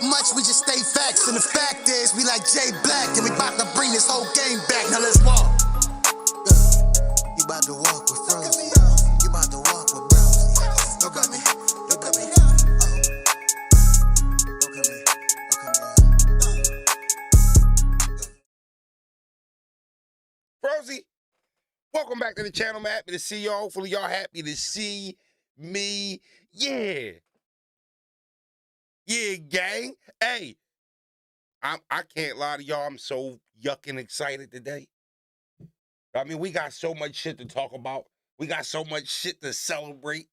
much, we just stay facts. And the fact is, we like Jay Black, and we about to bring this whole game back. Now let's walk. You about to walk with Frozen. You about to walk with Beasley. Look at me. Look at me. Look at me. Rosie, welcome back to the channel. I'm happy to see y'all. Hopefully y'all happy to see me. Yeah, gang. Hey, I can't lie to y'all. I'm so yucking excited today. I mean, we got so much shit to talk about. We got so much shit to celebrate.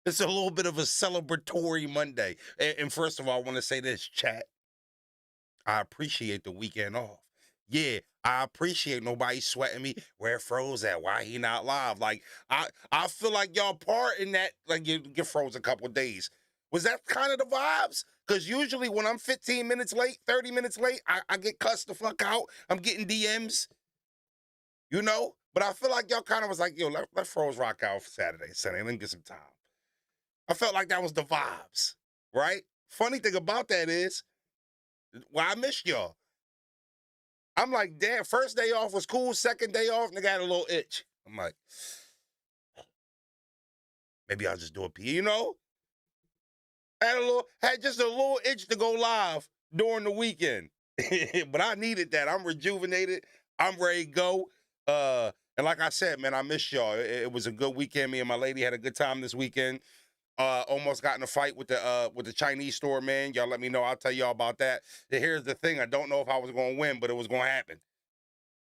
It's a little bit of a celebratory Monday. And first of all, I want to say this, chat. I appreciate the weekend off. Yeah, I appreciate nobody sweating me. Where Froze at? Why he not live? Like, I feel like y'all part in that, like, you get Froze a couple of days. Was that kind of the vibes? Because usually when I'm 15 minutes late, 30 minutes late, I get cussed the fuck out. I'm getting DMs, you know? But I feel like y'all kind of was like, yo, let Froze rock out for Saturday, Sunday. Let me get some time. I felt like that was the vibes, right? Funny thing about that is, well, I missed y'all. I'm like, damn, first day off was cool. Second day off, nigga had a little itch. I'm like, maybe I'll just do a pee, you know? Had just a little itch to go live during the weekend. But I needed that. I'm rejuvenated. I'm ready to go. And like I said, man, I miss y'all. It was a good weekend. Me and my lady had a good time this weekend. Almost got in a fight with the Chinese store, man. Y'all let me know. I'll tell y'all about that. And here's the thing. I don't know if I was going to win, but it was going to happen.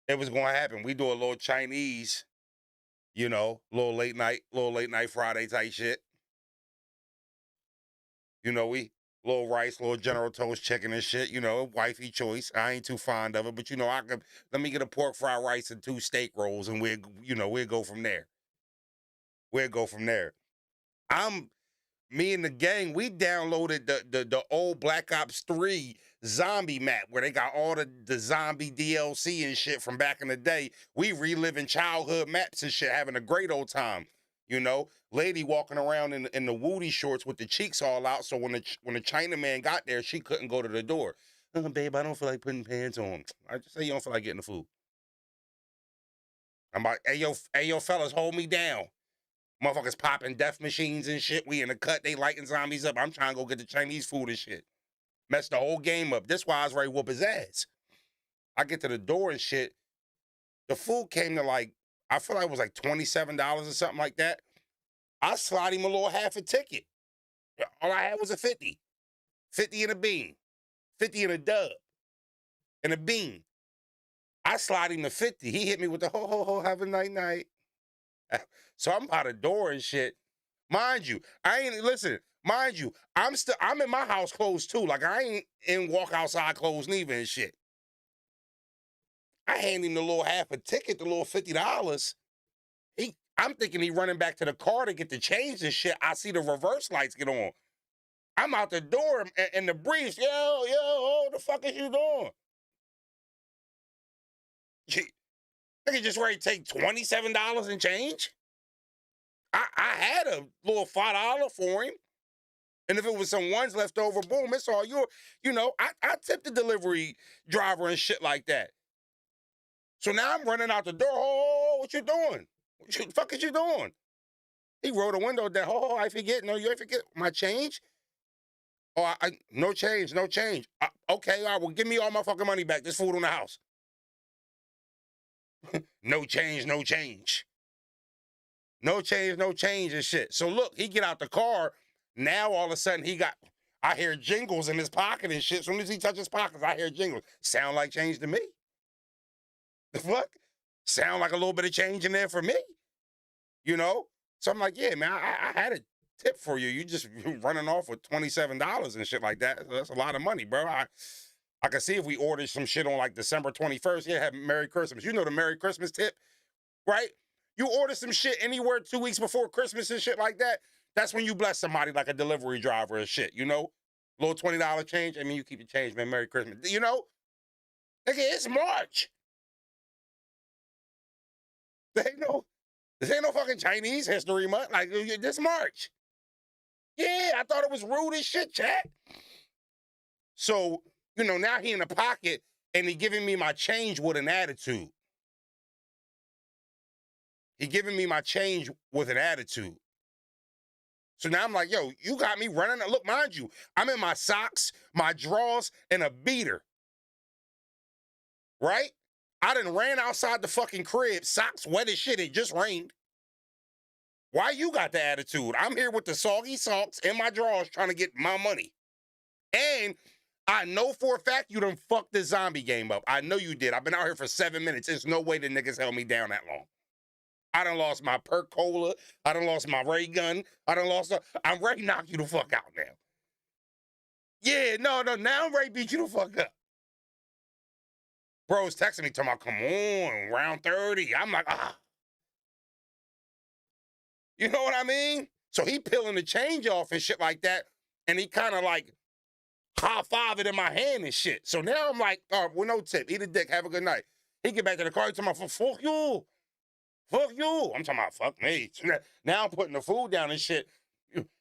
It was going to happen. We do a little Chinese, you know, little late night Friday type shit. You know, little rice, little General Toast chicken and shit, you know, wifey choice. I ain't too fond of it, but you know, let me get a pork fried rice and 2 steak rolls and we'll go from there. We'll go from there. Me and the gang, we downloaded the old Black Ops 3 zombie map where they got all the zombie DLC and shit from back in the day. We reliving childhood maps and shit, having a great old time. You know, lady walking around in the Woody shorts with the cheeks all out. So when the Chinaman got there, she couldn't go to the door. Babe, I don't feel like putting pants on. I just say you don't feel like getting the food. I'm like, hey yo, fellas, hold me down. Motherfuckers popping death machines and shit. We in the cut, they lighting zombies up. I'm trying to go get the Chinese food and shit. Messed the whole game up. This why I was ready to whoop his ass. I get to the door and shit. The food came to like, I feel like it was like $27 or something like that. I slide him a little half a ticket. All I had was a 50. 50 and a bean. 50 and a dub. And a bean. I slide him the 50. He hit me with the ho, have a night. So I'm out the door and shit. Mind you, mind you, I'm in my house clothes too. Like I ain't in walk outside clothes neither and shit. I hand him the little half a ticket, the little $50. I'm thinking he running back to the car to get the change and shit. I see the reverse lights get on. I'm out the door and the briefs, yo, what the fuck is you doing? Nigga just ready to take $27 and change? I had a little $5 for him. And if it was some ones left over, boom, it's all yours. You know, I tipped the delivery driver and shit like that. So now I'm running out the door. Oh, what you doing? What the fuck is you doing? He rolled the window down. Oh, I forget. No, you ain't forget my change? Oh, no change. Okay, all right, well, give me all my fucking money back. There's food in the house. No change. No change and shit. So look, he get out the car. Now all of a sudden I hear jingles in his pocket and shit. As soon as he touches his pockets, I hear jingles. Sound like change to me. The fuck? Sound like a little bit of change in there for me. You know? So I'm like, yeah, man, I had a tip for you. You just running off with $27 and shit like that. That's a lot of money, bro. I can see if we ordered some shit on like December 21st. Yeah, have Merry Christmas. You know the Merry Christmas tip, right? You order some shit anywhere 2 weeks before Christmas and shit like that. That's when you bless somebody like a delivery driver and shit, you know? Little $20 change. I mean, you keep the change, man. Merry Christmas. You know? Nigga, it's March. This ain't no fucking Chinese history month. Like, this March. Yeah, I thought it was rude as shit, chat. So, you know, now he in the pocket and he giving me my change with an attitude. He giving me my change with an attitude. So now I'm like, yo, you got me running. Look, mind you, I'm in my socks, my drawers, and a beater. Right? I done ran outside the fucking crib, socks wet as shit. It just rained. Why you got the attitude? I'm here with the soggy socks in my drawers trying to get my money. And I know for a fact you done fucked this zombie game up. I know you did. I've been out here for 7 minutes. There's no way the niggas held me down that long. I done lost my perk cola. I done lost my ray gun. I'm ready to knock you the fuck out now. Yeah, no, now I'm ready to beat you the fuck up. Bro's texting me, talking about, come on, round 30. I'm like, ah. You know what I mean? So he peeling the change off and shit like that, and he kind of like high-five it in my hand and shit. So now I'm like, oh, well, no tip. Eat a dick. Have a good night. He get back to the car. He talking about, fuck you. Fuck you. I'm talking about, fuck me. Now I'm putting the food down and shit.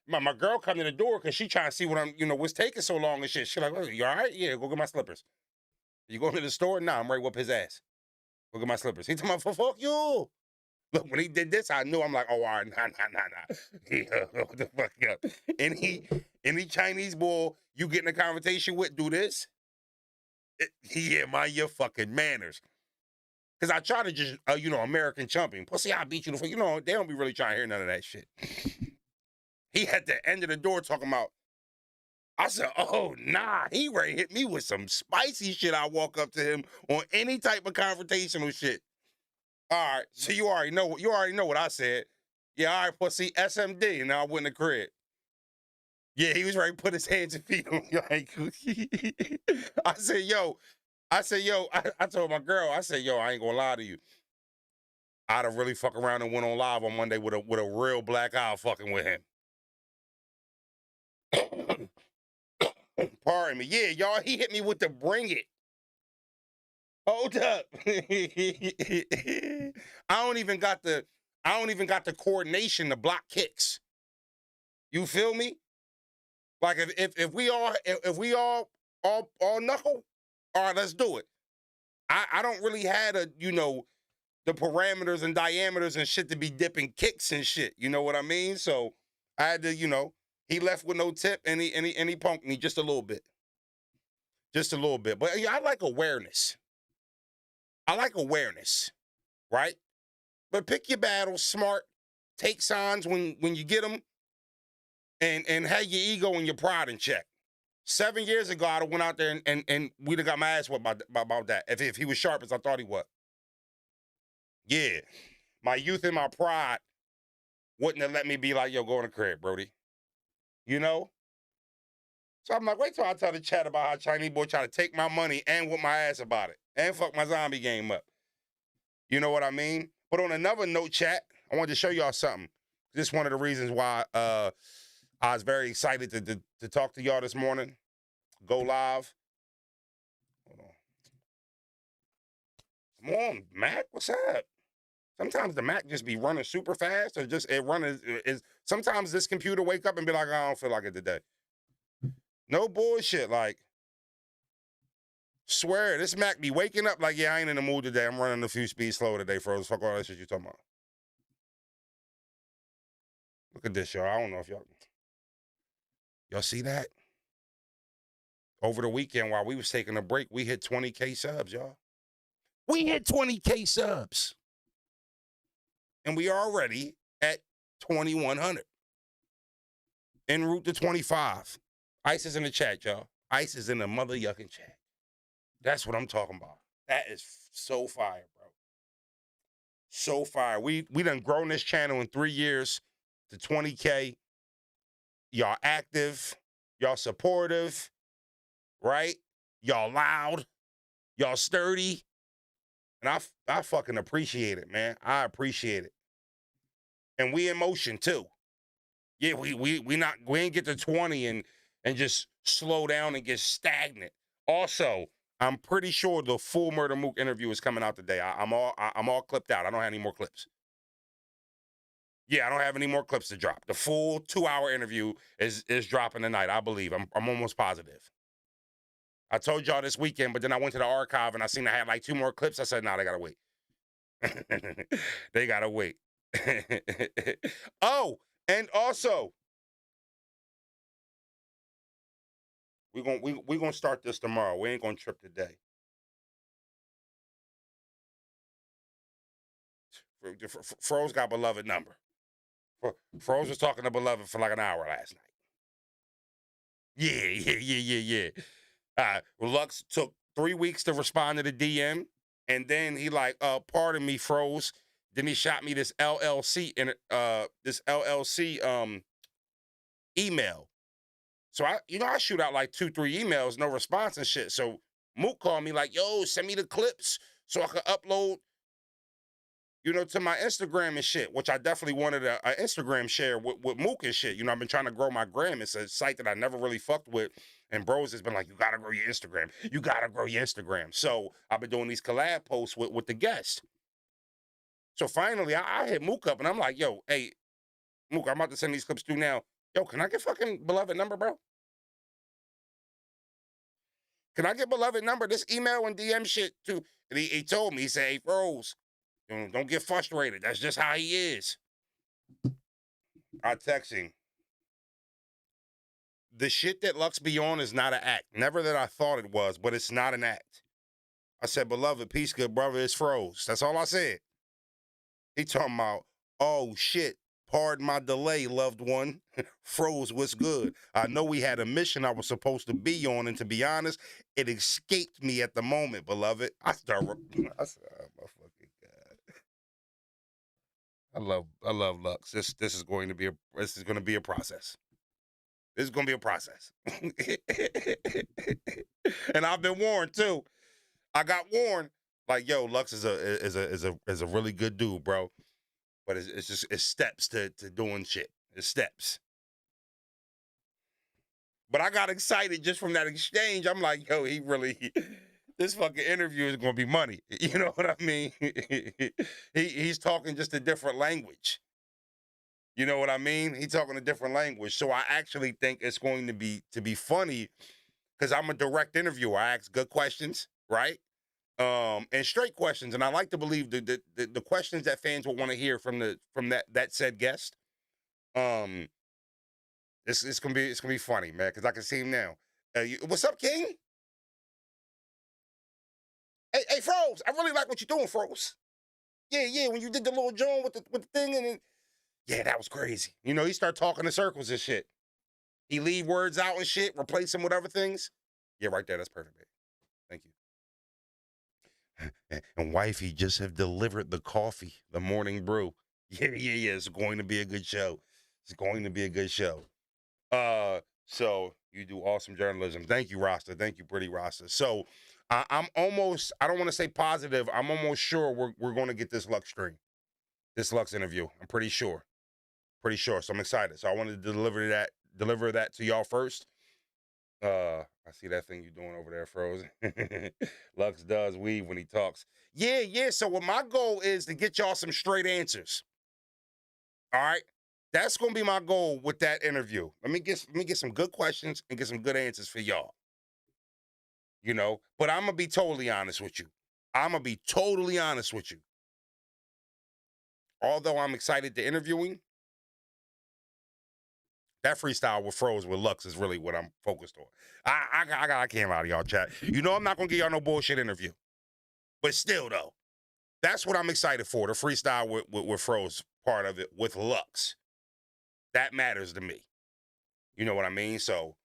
My girl come to the door because she trying to see what I'm, what's taking so long and shit. She like, oh, you all right? Yeah, go get my slippers. You going to the store? Nah, I'm ready to whoop his ass. Go get my slippers. He talking about, fuck you. Look, when he did this, I knew. I'm like, oh, all right, nah. What the fuck up? Any Chinese boy you get in a conversation with, do this. Yeah, mind your fucking manners. Because I try to just, American chumping. Pussy, I'll beat you the fuck. They don't be really trying to hear none of that shit. He at the end of the door talking about, I said, oh, nah, he ready to hit me with some spicy shit. I walk up to him on any type of confrontational shit. All right, so you already know what I said. Yeah, all right, pussy, SMD, and now I went in the crib. Yeah, he was ready to put his hands and feet on me. Like, I said, yo, I told my girl, I said, yo, I ain't gonna lie to you. I'd have really fuck around and went on live on Monday with a real black eye fucking with him. Pardon me. Yeah, y'all, he hit me with the bring it. Hold up. I don't even got the coordination to block kicks. You feel me? Like if we all knuckle, all right, let's do it. I don't really have the parameters and diameters and shit to be dipping kicks and shit. You know what I mean? So I had to, he left with no tip and he punked me just a little bit. Just a little bit. But yeah, I like awareness. Right? But pick your battles smart. Take signs when you get them. And have your ego and your pride in check. 7 years ago, I'd have went out there and we'd have got my ass whipped about that if he was sharp as I thought he was. Yeah. My youth and my pride wouldn't have let me be like, yo, go in the crib, Brody. So I'm like, wait till I tell the chat about how Chinese boy try to take my money and whip my ass about it. And fuck my zombie game up. You know what I mean? But on another note, chat, I wanted to show y'all something. This is one of the reasons why I was very excited to talk to y'all this morning. Go live. Hold on. Come on, Mac. What's up? Sometimes the Mac just be running super fast, or just it running is. Sometimes this computer wake up and be like, I don't feel like it today. No bullshit. Like, swear this Mac be waking up like, yeah, I ain't in the mood today. I'm running a few speeds slower today, Frozen. Fuck all that shit you talking about. Look at this, y'all. I don't know if y'all see that? Over the weekend while we was taking a break, we hit 20K subs, y'all. We hit 20K subs. And we are already at 2,100. En route to 25. Ice is in the chat, y'all. Ice is in the mother yucking chat. That's what I'm talking about. That is so fire, bro. So fire. We done grown this channel in 3 years to 20K. Y'all active. Y'all supportive. Right? Y'all loud. Y'all sturdy. And I fucking appreciate it, man. I appreciate it. And we in motion too. Yeah, we ain't get to 20 and just slow down and get stagnant. Also, I'm pretty sure the full Murder Mook interview is coming out today. I'm all clipped out. I don't have any more clips. Yeah, I don't have any more clips to drop. The full 2-hour interview is dropping tonight, I believe. I'm almost positive. I told y'all this weekend, but then I went to the archive and I seen I had like 2 more clips. I said, nah, they gotta wait. They gotta wait. Oh, and also, we gonna start this tomorrow. We ain't gonna trip today. Froze got beloved number. Froze was talking to beloved for like an hour last night. Yeah. Lux took 3 weeks to respond to the DM, and then he like, pardon me, Froze. Then he shot me this LLC email. So I shoot out like 2-3 emails, no response and shit. So Mook called me like, yo, send me the clips so I could upload, to my Instagram and shit, which I definitely wanted a Instagram share with Mook and shit. I've been trying to grow my gram. It's a site that I never really fucked with. And bros has been like, you gotta grow your Instagram. You gotta grow your Instagram. So I've been doing these collab posts with the guests. So finally, I hit Mook up and I'm like, yo, hey, Mook, I'm about to send these clips through now. Yo, can I get fucking beloved number, bro? Can I get beloved number? This email and DM shit too. And he told me, he said, hey, Froze, don't get frustrated. That's just how he is. I text him. The shit that Lux be on is not an act. Never that I thought it was, but it's not an act. I said, beloved, peace, good brother, it's Froze. That's all I said. He talking about, oh, shit. Pardon my delay, loved one. Froze, what's good? I know we had a mission I was supposed to be on, and to be honest, it escaped me at the moment, beloved. I said, oh my fucking God. I love Lux. This is going to be a process. This is going to be a process. And I've been warned too. I got warned. Like, yo, Lux is a really good dude, bro. But it's steps to doing shit. It's steps. But I got excited just from that exchange. I'm like, yo, this fucking interview is gonna be money. You know what I mean? He's talking just a different language. You know what I mean? He's talking a different language. So I actually think it's going to be funny because I'm a direct interviewer. I ask good questions, right? And straight questions, and I like to believe the questions that fans will want to hear from that said guest. It's gonna be funny, man, because I can see him now. What's up, King? Hey, Froze, I really like what you're doing, Froze. Yeah, when you did the little joint with the thing, and then, yeah, that was crazy. He start talking in circles and shit. He leave words out and shit, replace them with other things. Yeah, right there, that's perfect, babe. Thank you. And wifey just have delivered the coffee, the morning brew. Yeah. It's going to be a good show. It's going to be a good show. So you do awesome journalism. Thank you, Rasta. Thank you, pretty Rasta. So I'm almost, I don't want to say positive. I'm almost sure we're going to get this Lux stream, this Lux interview. I'm pretty sure. So I'm excited. So I wanted to deliver that to y'all first. I see that thing you're doing over there, Frozen. Lux does weave when he talks. Yeah. So what my goal is to get y'all some straight answers. All right? That's gonna be my goal with that interview. Let me get some good questions and get some good answers for y'all. But I'm gonna be totally honest with you. Although I'm excited to interview him, that freestyle with Froze with Lux is really what I'm focused on. I can't lie to y'all, chat. I'm not gonna give y'all no bullshit interview. But still, though, that's what I'm excited for. The freestyle with Froze part of it with Lux. That matters to me. You know what I mean? So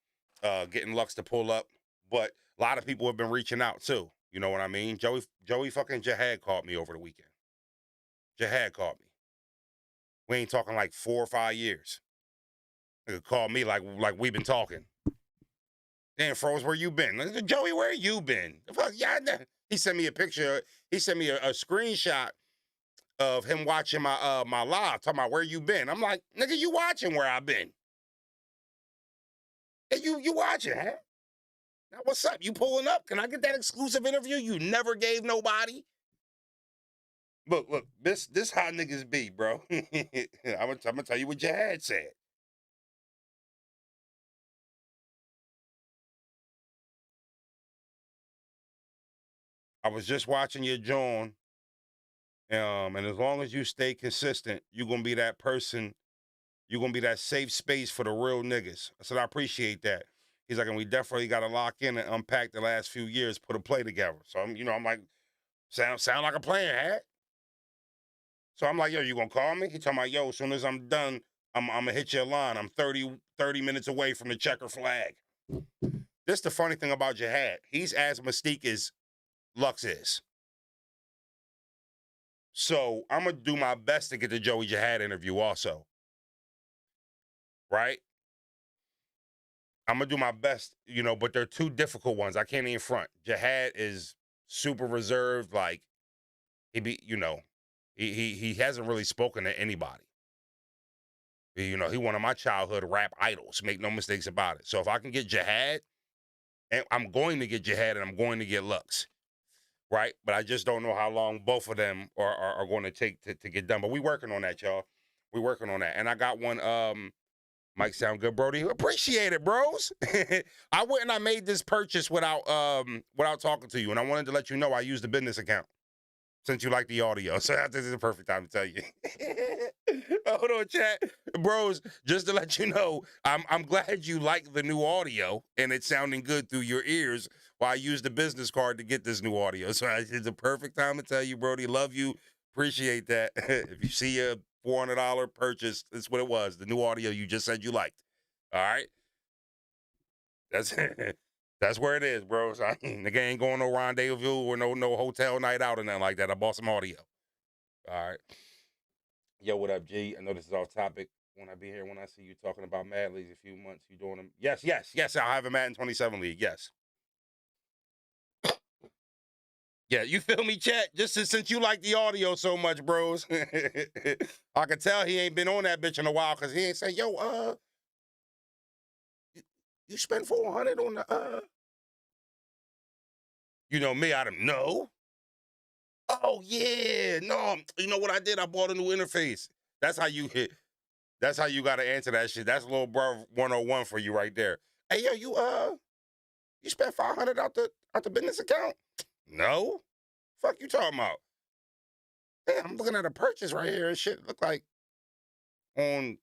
getting Lux to pull up. But a lot of people have been reaching out too. You know what I mean? Joey fucking Jahad called me over the weekend. Jahad called me. We ain't talking like 4 or 5 years. Nigga called me like we've been talking. Damn, Froze, where you been? Joey, where you been? Yeah, he sent me a picture. He sent me a screenshot of him watching my live, talking about where you been. I'm like, nigga, you watching where I been? Hey, you watching, huh? Now, what's up? You pulling up? Can I get that exclusive interview you never gave nobody? Look, this how niggas be, bro. I'm gonna tell you what Jahad said. I was just watching your John, and as long as you stay consistent, you're gonna be that person. You're gonna be that safe space for the real niggas. I said, I appreciate that. He's like, and we definitely got to lock in and unpack the last few years, put a play together. So I'm like, sound like a plan, Hat. So I'm like, yo, you gonna call me? He talking about, yo, as soon as I'm done, I'm gonna hit your line. I'm 30 minutes away from the checker flag. This the funny thing about Jihad. He's as mystique as Lux is. So I'm gonna do my best to get the Joey Jihad interview also. Right? I'm gonna do my best, but they're two difficult ones. I can't even front. Jihad is super reserved, like he hasn't really spoken to anybody. He one of my childhood rap idols. Make no mistakes about it. So if I can get Jihad, and I'm going to get Jihad, and I'm going to get Lux, right? But I just don't know how long both of them are going to take to get done. But we working on that, y'all. We working on that. And I got one. Might sound good, Brody. Appreciate it, bros. I went and I made this purchase without talking to you, and I wanted to let you know I used the business account since you like the audio. So this is the perfect time to tell you. Hold on, chat, bros. Just to let you know, I'm glad you like the new audio and it's sounding good through your ears. While I used the business card to get this new audio, so it's the perfect time to tell you, Brody. Love you. Appreciate that. If you see a $400 purchase, that's what it was. The new audio you just said you liked. All right? That's where it is, bro. So, nigga ain't going no rendezvous or no hotel night out or nothing like that. I bought some audio. All right. Yo, what up, G? I know this is off topic. When I be here, when I see you talking about Mad Leagues a few months, you doing them? Yes. I'll have a Madden 27 league. Yes. Yeah, you feel me, chat? Just since you like the audio so much, bros. I can tell he ain't been on that bitch in a while because he ain't say, yo, you spent 400 on the, You know me, I don't know. Oh, yeah. No, you know what I did? I bought a new interface. That's how you got to answer that shit. That's little bro 101 for you right there. Hey, yo, you spent 500 out the business account? No. Fuck you talking about? Damn, I'm looking at a purchase right here and shit. Look like on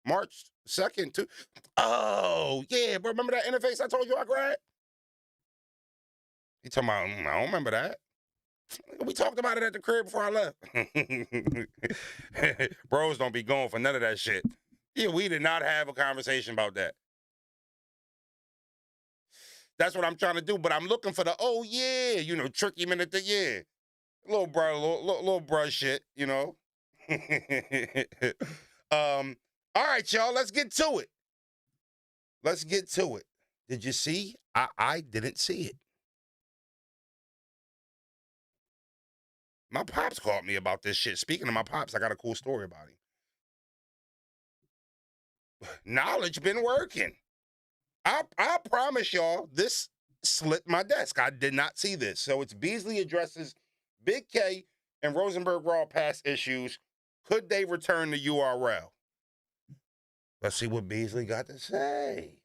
March 2nd, too. Oh, yeah, bro. Remember that interface I told you I grabbed? He talking about, I don't remember that. We talked about it at the crib before I left. Bros don't be going for none of that shit. Yeah, we did not have a conversation about that. That's what I'm trying to do, but I'm looking for the, oh, yeah, trick him into the, yeah. Little bro shit, All right, y'all, let's get to it. Did you see? I didn't see it. My pops called me about this shit. Speaking of my pops, I got a cool story about him. Knowledge been working. I promise y'all, this slipped my desk. I did not see this. So it's Beasley addresses Big K and Rosenberg Raw past issues. Could they return the URL? Let's see what Beasley got to say.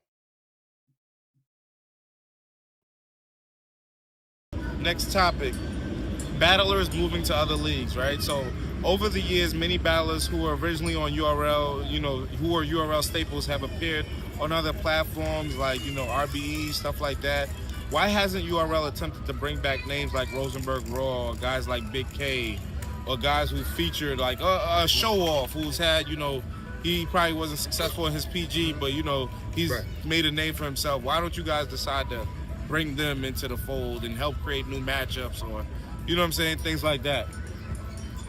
Next topic. Battlers moving to other leagues, right? So over the years, many battlers who were originally on URL, who were URL staples have appeared on other platforms like, RBE, stuff like that. Why hasn't URL attempted to bring back names like Rosenberg Raw, or guys like Big K, or guys who featured like a Show Off, who's had, he probably wasn't successful in his PG, but, he's made a name for himself. Why don't you guys decide to bring them into the fold and help create new matchups or, you know what I'm saying, things like that?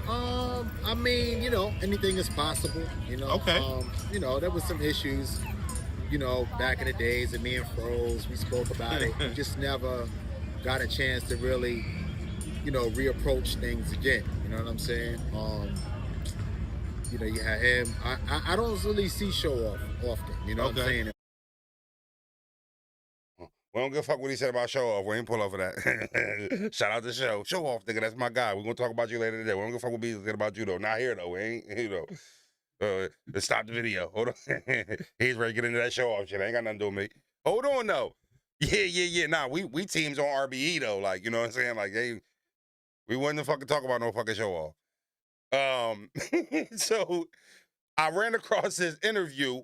I mean, anything is possible, Okay. There was some issues, back in the days, and me and Froze, we spoke about it. We just never got a chance to really, reapproach things again. You know what I'm saying? You had him. I don't really see Show Off often, what I'm saying? We don't give a fuck what he said about Show Off. We ain't pull over that. Shout out to Show Off, nigga. That's my guy. We're going to talk about you later today. We don't give a fuck what Beasley said about you, though. Not here, though. We ain't, let's stop the video. Hold on. He's ready to get into that Show Off shit. Ain't got nothing to do with me. Hold on, though. Yeah. Nah, we teams on RBE, though. Like, you know what I'm saying? Like, We wouldn't fucking talk about no fucking show off. So I ran across his interview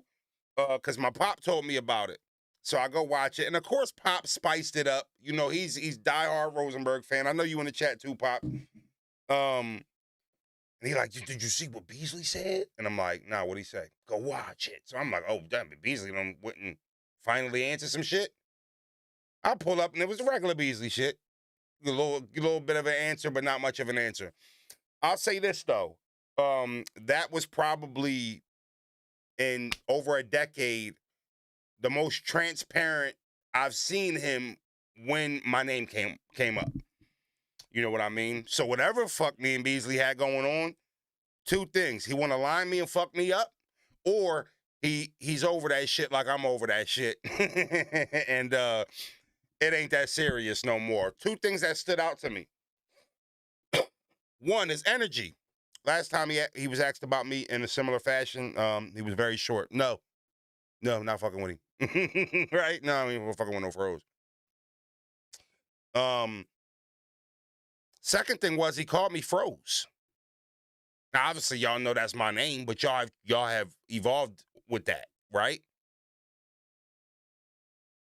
because my pop told me about it. So I go watch it. And of course, Pop spiced it up. You know, he's diehard Rosenberg fan. I know you in the chat too, Pop. And he like, did you see what Beasley said? And I'm like, nah, what'd he say? Go watch it. So I'm like, oh, damn it, Beasley went and finally answer some shit. I pull up and it was the regular Beasley shit. A little bit of an answer, but not much of an answer. I'll say this though. That was probably in over a decade the most transparent I've seen him when my name came up. You know what I mean? So whatever fuck me and Beasley had going on, two things. He want to line me and fuck me up, or he's over that shit like I'm over that shit. And it ain't that serious no more. Two things that stood out to me. One is energy. Last time he was asked about me in a similar fashion, he was very short. No, not fucking with him. Right? No, I mean, we're fucking with no froze. Second thing was he called me Froze. Now, obviously, y'all know that's my name, but y'all have evolved with that, right?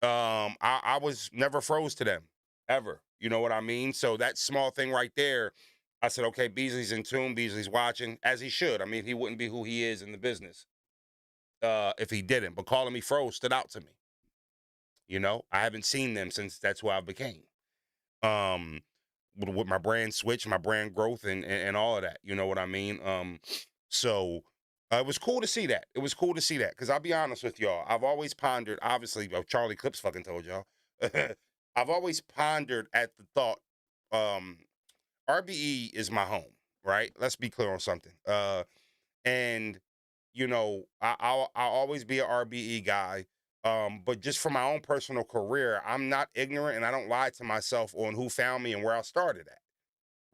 I was never froze to them, ever. You know what I mean? So that small thing right there, I said, okay, Beasley's in tune, Beasley's watching, as he should. I mean, he wouldn't be who he is in the business if he didn't. But calling me Froze stood out to me. You know, I haven't seen them since that's who I became. With my brand switch, my brand growth, and all of that. You know what I mean? So it was cool to see that. It was cool to see that. Because I'll be honest with y'all, I've always pondered, obviously, Charlie Clips fucking told y'all. I've always pondered at the thought, RBE is my home, right? Let's be clear on something. And, you know, I'll always be an RBE guy. But just for my own personal career, I'm not ignorant and I don't lie to myself on who found me and where I started at,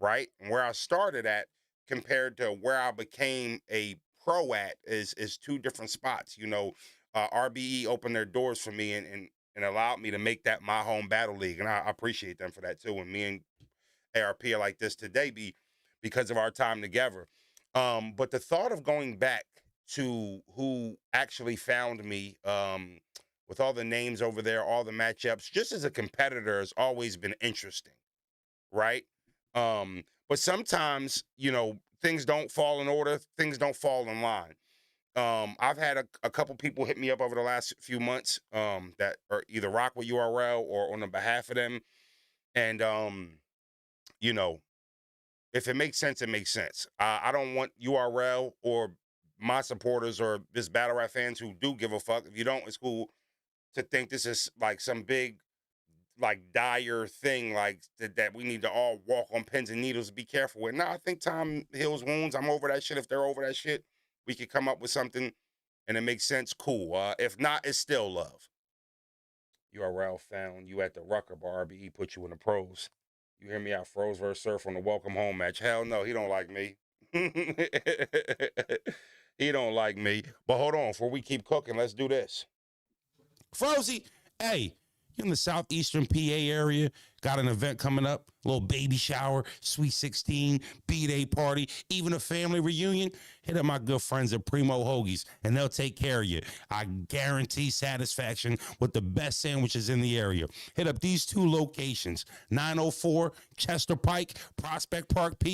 right? And where I started at compared to where I became a pro at is two different spots. You know, RBE opened their doors for me and allowed me to make that my home battle league. And I appreciate them for that too. And me and ARP are like this today because of our time together. But the thought of going back to who actually found me, with all the names over there, all the matchups, just as a competitor has always been interesting, right? But sometimes, you know, things don't fall in order, things don't fall in line. I've had a couple people hit me up over the last few months that are either rock with URL or on the behalf of them. And, you know, if it makes sense, it makes sense. I don't want URL or my supporters or this battle rap fans who do give a fuck. If you don't, it's cool, to think this is like some big, like dire thing, like that we need to all walk on pins and needles. Be careful with. No, I think time heals wounds. I'm over that shit. If they're over that shit, we could come up with something, and it makes sense. Cool. If not, it's still love. URL found you at the Rucker bar. RBE put you in the pros. You hear me out? Froze versus Surf on the welcome home match. Hell no, he don't like me. He don't like me. But hold on, before we keep cooking, let's do this. Frozy, hey, you in the southeastern PA area, got an event coming up, a little baby shower, sweet 16, B-Day party, even a family reunion, hit up my good friends at Primo Hoagies, and they'll take care of you. I guarantee satisfaction with the best sandwiches in the area. Hit up these two locations, 904 Chester Pike, Prospect Park, PA,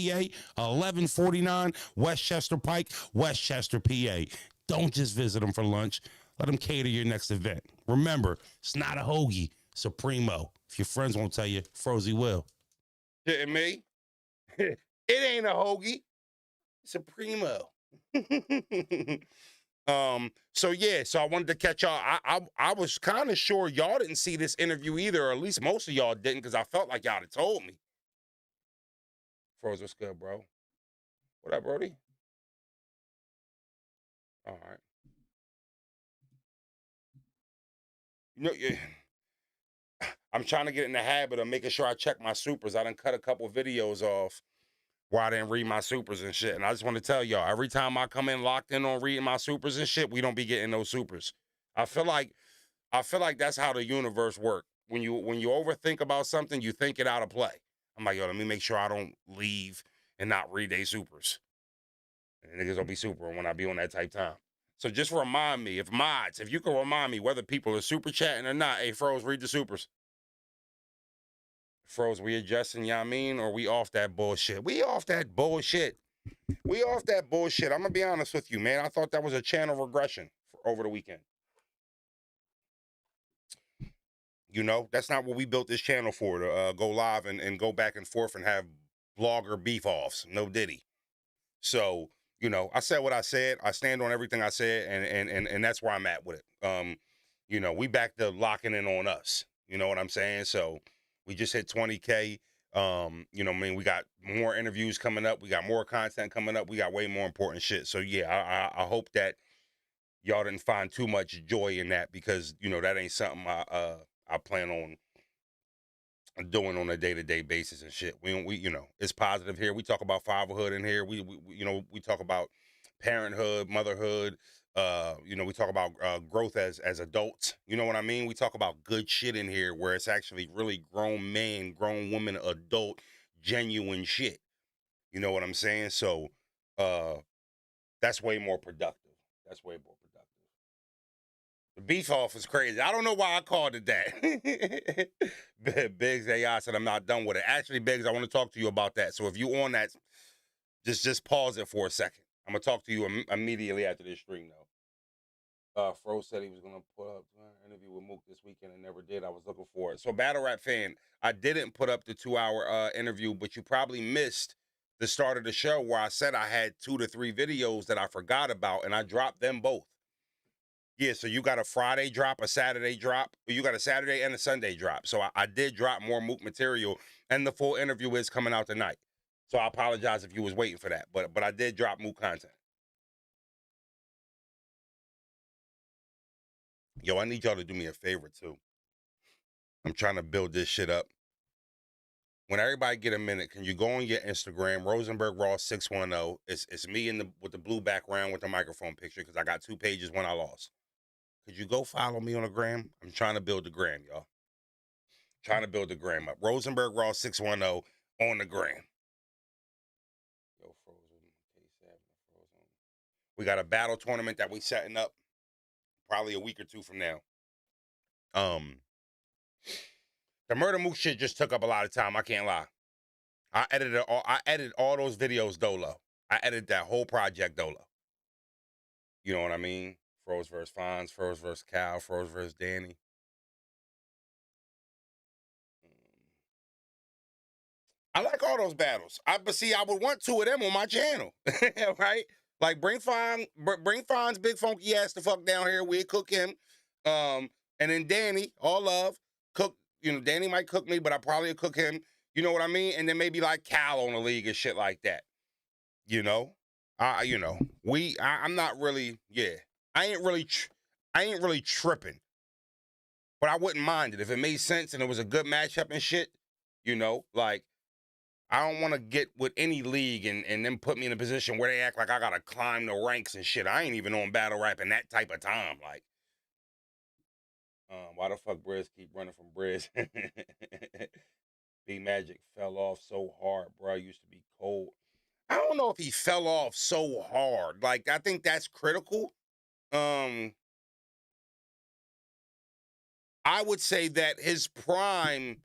1149 Westchester Pike, Westchester, PA. Don't just visit them for lunch. Let them cater your next event. Remember, it's not a hoagie, it's a primo. If your friends won't tell you, Frozy will. Hitting me? It ain't a hoagie, it's a primo. So yeah, so I wanted to catch y'all. I was kind of sure y'all didn't see this interview either, or at least most of y'all didn't, because I felt like y'all had told me. Froze, what's good, bro? What up, Brody? All right. You know, I'm trying to get in the habit of making sure I check my supers. I done cut a couple videos off where I didn't read my supers and shit. And I just want to tell y'all, every time I come in locked in on reading my supers and shit, we don't be getting those supers. I feel like that's how the universe works. When you overthink about something, you think it out of play. I'm like, yo, let me make sure I don't leave and not read they supers. And niggas don't be super when I be on that type time. So just remind me, if you can remind me whether people are super chatting or not, hey, Froze, read the supers. Froze, we adjusting, you know what I mean? Or we off that bullshit? We off that bullshit. We off that bullshit. I'm going to be honest with you, man. I thought that was a channel regression over the weekend. You know, that's not what we built this channel for, to go live and go back and forth and have blogger beef offs. No diddy. So, you know, I said what I said. I stand on everything I said, and that's where I'm at with it. You know, we back to locking in on us. You know what I'm saying? So we just hit 20K. You know, I mean, we got more interviews coming up. We got more content coming up. We got way more important shit. So yeah, I hope that y'all didn't find too much joy in that, because, you know, that ain't something I plan on doing on a day-to-day basis and shit. We you know, it's positive here. We talk about fatherhood in here. We you know, we talk about parenthood, motherhood. You know, we talk about growth as adults. You know what I mean? We talk about good shit in here where it's actually really grown man, grown woman, adult, genuine shit. You know what I'm saying? So that's way more productive. That's way more productive. The beef off is crazy. I don't know why I called it that. Biggs AI said I'm not done with it. Actually, Biggs, I want to talk to you about that. So if you on that, just pause it for a second. I'm gonna talk to you immediately after this stream, though. Fro said he was gonna put up an interview with Mook this weekend and never did. I was looking for it. So Battle Rap fan, I didn't put up the 2-hour interview, but you probably missed the start of the show where I said I had 2 to 3 videos that I forgot about, and I dropped them both. Yeah, so you got a Friday drop, a Saturday drop. You got a Saturday and a Sunday drop. So I did drop more Mook material, and the full interview is coming out tonight. So I apologize if you was waiting for that, but I did drop Mook content. Yo, I need y'all to do me a favor, too. I'm trying to build this shit up. When everybody get a minute, can you go on your Instagram, Rosenberg Raw 610. It's me with the blue background with the microphone picture, because I got 2 pages when I lost. Could you go follow me on the gram? I'm trying to build the gram, y'all. Trying to build the gram up. Rosenberg Raw 610 on the gram. Yo, Frozen. Frozen. We got a battle tournament that we setting up probably a week or 2 from now. The Murder Mook shit just took up a lot of time. I can't lie. I edited all those videos dolo. I edited that whole project dolo. You know what I mean? Froze versus Fonz, Froze versus Cal, Froze versus Danny. I like all those battles. But see, I would want 2 of them on my channel, right? Like bring Fonz big funky ass the fuck down here. We'd cook him, and then Danny, all love, cook. You know, Danny might cook me, but I probably would cook him. You know what I mean? And then maybe like Cal on the league and shit like that. You know, you know, I'm not really, yeah. I ain't really tripping, but I wouldn't mind it if it made sense and it was a good matchup and shit. You know, like. I don't want to get with any league and then put me in a position where they act like I got to climb the ranks and shit. I ain't even on battle rap in that type of time. Like, why the fuck Briz keep running from Briz? B Magic fell off so hard, bro. Used to be cold. I don't know if he fell off so hard. Like, I think that's critical. I would say that his prime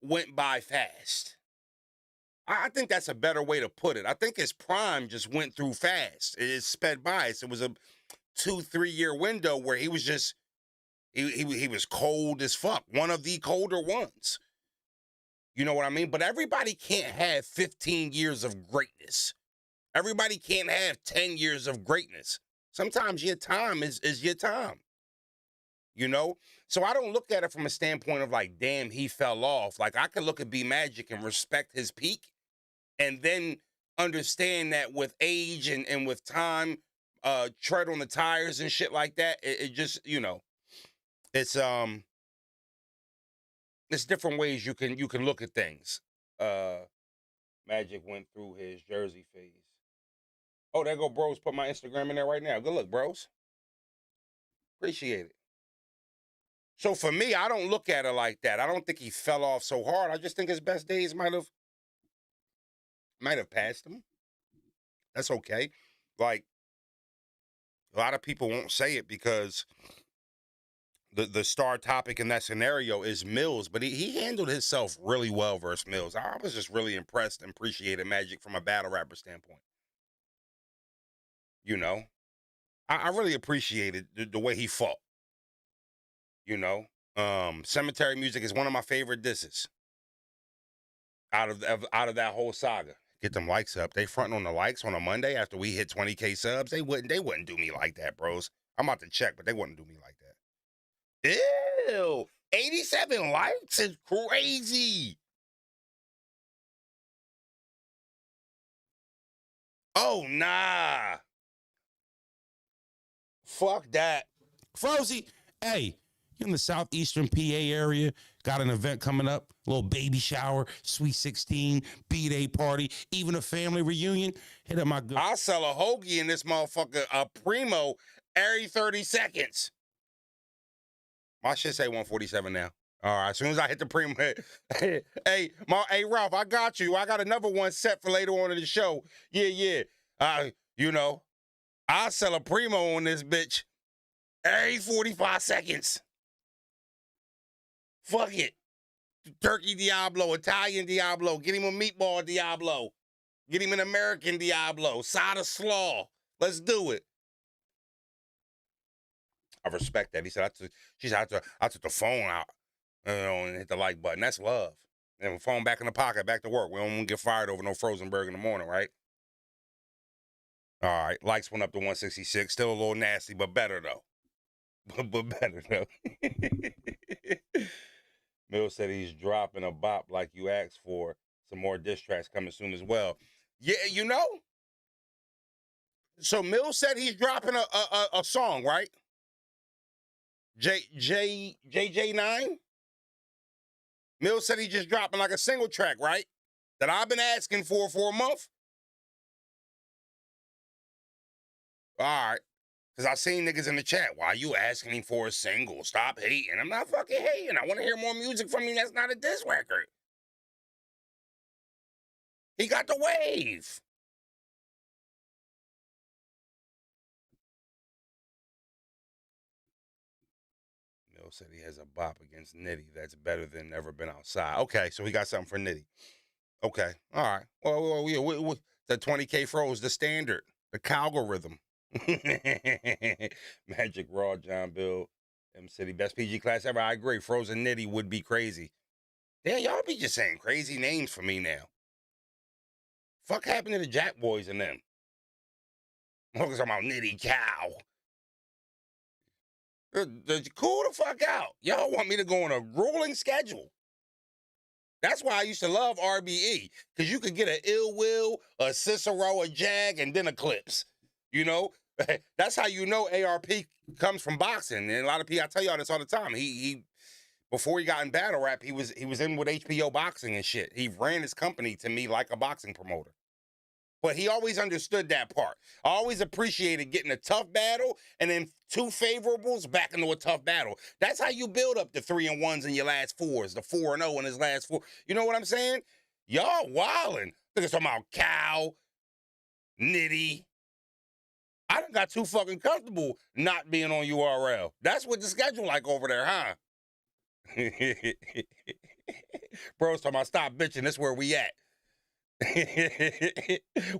went by fast. I think that's a better way to put it. I think his prime just went through fast. It sped by. It was a 2-3 year window where he was just, he was cold as fuck. One of the colder ones. You know what I mean? But everybody can't have 15 years of greatness. Everybody can't have 10 years of greatness. Sometimes your time is your time. You know? So I don't look at it from a standpoint of like, damn, he fell off. Like, I can look at B Magic and respect his peak. And then understand that with age and with time, tread on the tires and shit like that, it just, you know, it's different ways you can look at things. Magic went through his Jersey phase. Oh, there go Bros. Put my Instagram in there right now. Good look, Bros. Appreciate it. So for me, I don't look at it like that. I don't think he fell off so hard. I just think his best days might have might have passed him. That's okay. Like, a lot of people won't say it because the star topic in that scenario is Mills, but he handled himself really well versus Mills. I was just really impressed and appreciated Magic from a battle rapper standpoint. You know, I really appreciated the way he fought. You know, Cemetery Music is one of my favorite disses out of that whole saga. Get them likes up. They fronting on the likes on a Monday after we hit 20K subs. They wouldn't do me like that, bros. I'm about to check, but they wouldn't do me like that. Ew, 87 likes is crazy. Oh, nah. Fuck that. Frozy, hey, you in the southeastern PA area, got an event coming up, a little baby shower, sweet 16, B-day party, even a family reunion, hit up my good. I'll sell a hoagie in this motherfucker, a Primo, every 30 seconds. My shit say 147 now. All right, as soon as I hit the Primo, hey, Ralph, I got you. I got another one set for later on in the show. Yeah. You know, I'll sell a Primo on this bitch every 45 seconds. Fuck it. Turkey Diablo, Italian Diablo, get him a meatball Diablo. Get him an American Diablo, side of slaw. Let's do it. I respect that. He said, I took the phone out, and hit the like button. That's love. And phone back in the pocket, back to work. We don't want to get fired over no Frozenberg in the morning, right? All right, likes went up to 166. Still a little nasty, but better though. But better though. Mill said he's dropping a bop like you asked for. Some more diss tracks coming soon as well. Yeah, you know. So Mill said he's dropping a song, right? JJ9? Mill said he's just dropping like a single track, right? That I've been asking for a month. All right. Because I seen niggas in the chat, why you asking him for a single? Stop hating. I'm not fucking hating. I want to hear more music from you that's not a diss record. He got the wave. Mill said he has a bop against Nitty that's better than Never Been Outside. Okay, so he got something for Nitty. Okay, all right. Well, yeah, the 20K froze, the standard, the algorithm. Magic Raw, John Bill, M City, best PG class ever. I agree. Frozen Nitty would be crazy. Yeah, y'all be just saying crazy names for me now. Fuck happened to the Jack Boys and them? I'm talking about Nitty Cow. Cool the fuck out. Y'all want me to go on a rolling schedule. That's why I used to love RBE, because you could get an Ill Will, a Cicero, a Jag, and then a Clips. You know? That's how you know ARP comes from boxing. And a lot of people, I tell y'all this all the time. He before he got in battle rap, he was in with HBO boxing and shit. He ran his company to me like a boxing promoter. But he always understood that part. I always appreciated getting a tough battle and then 2 favorables back into a tough battle. That's how you build up the 3-1s in your last 4s, the 4-0 in his last 4. You know what I'm saying? Y'all wildin'. Niggas talking about Cow, Nitty. I done got too fucking comfortable not being on URL. That's what the schedule like over there, huh? Bro's talking about stop bitching, this where we at.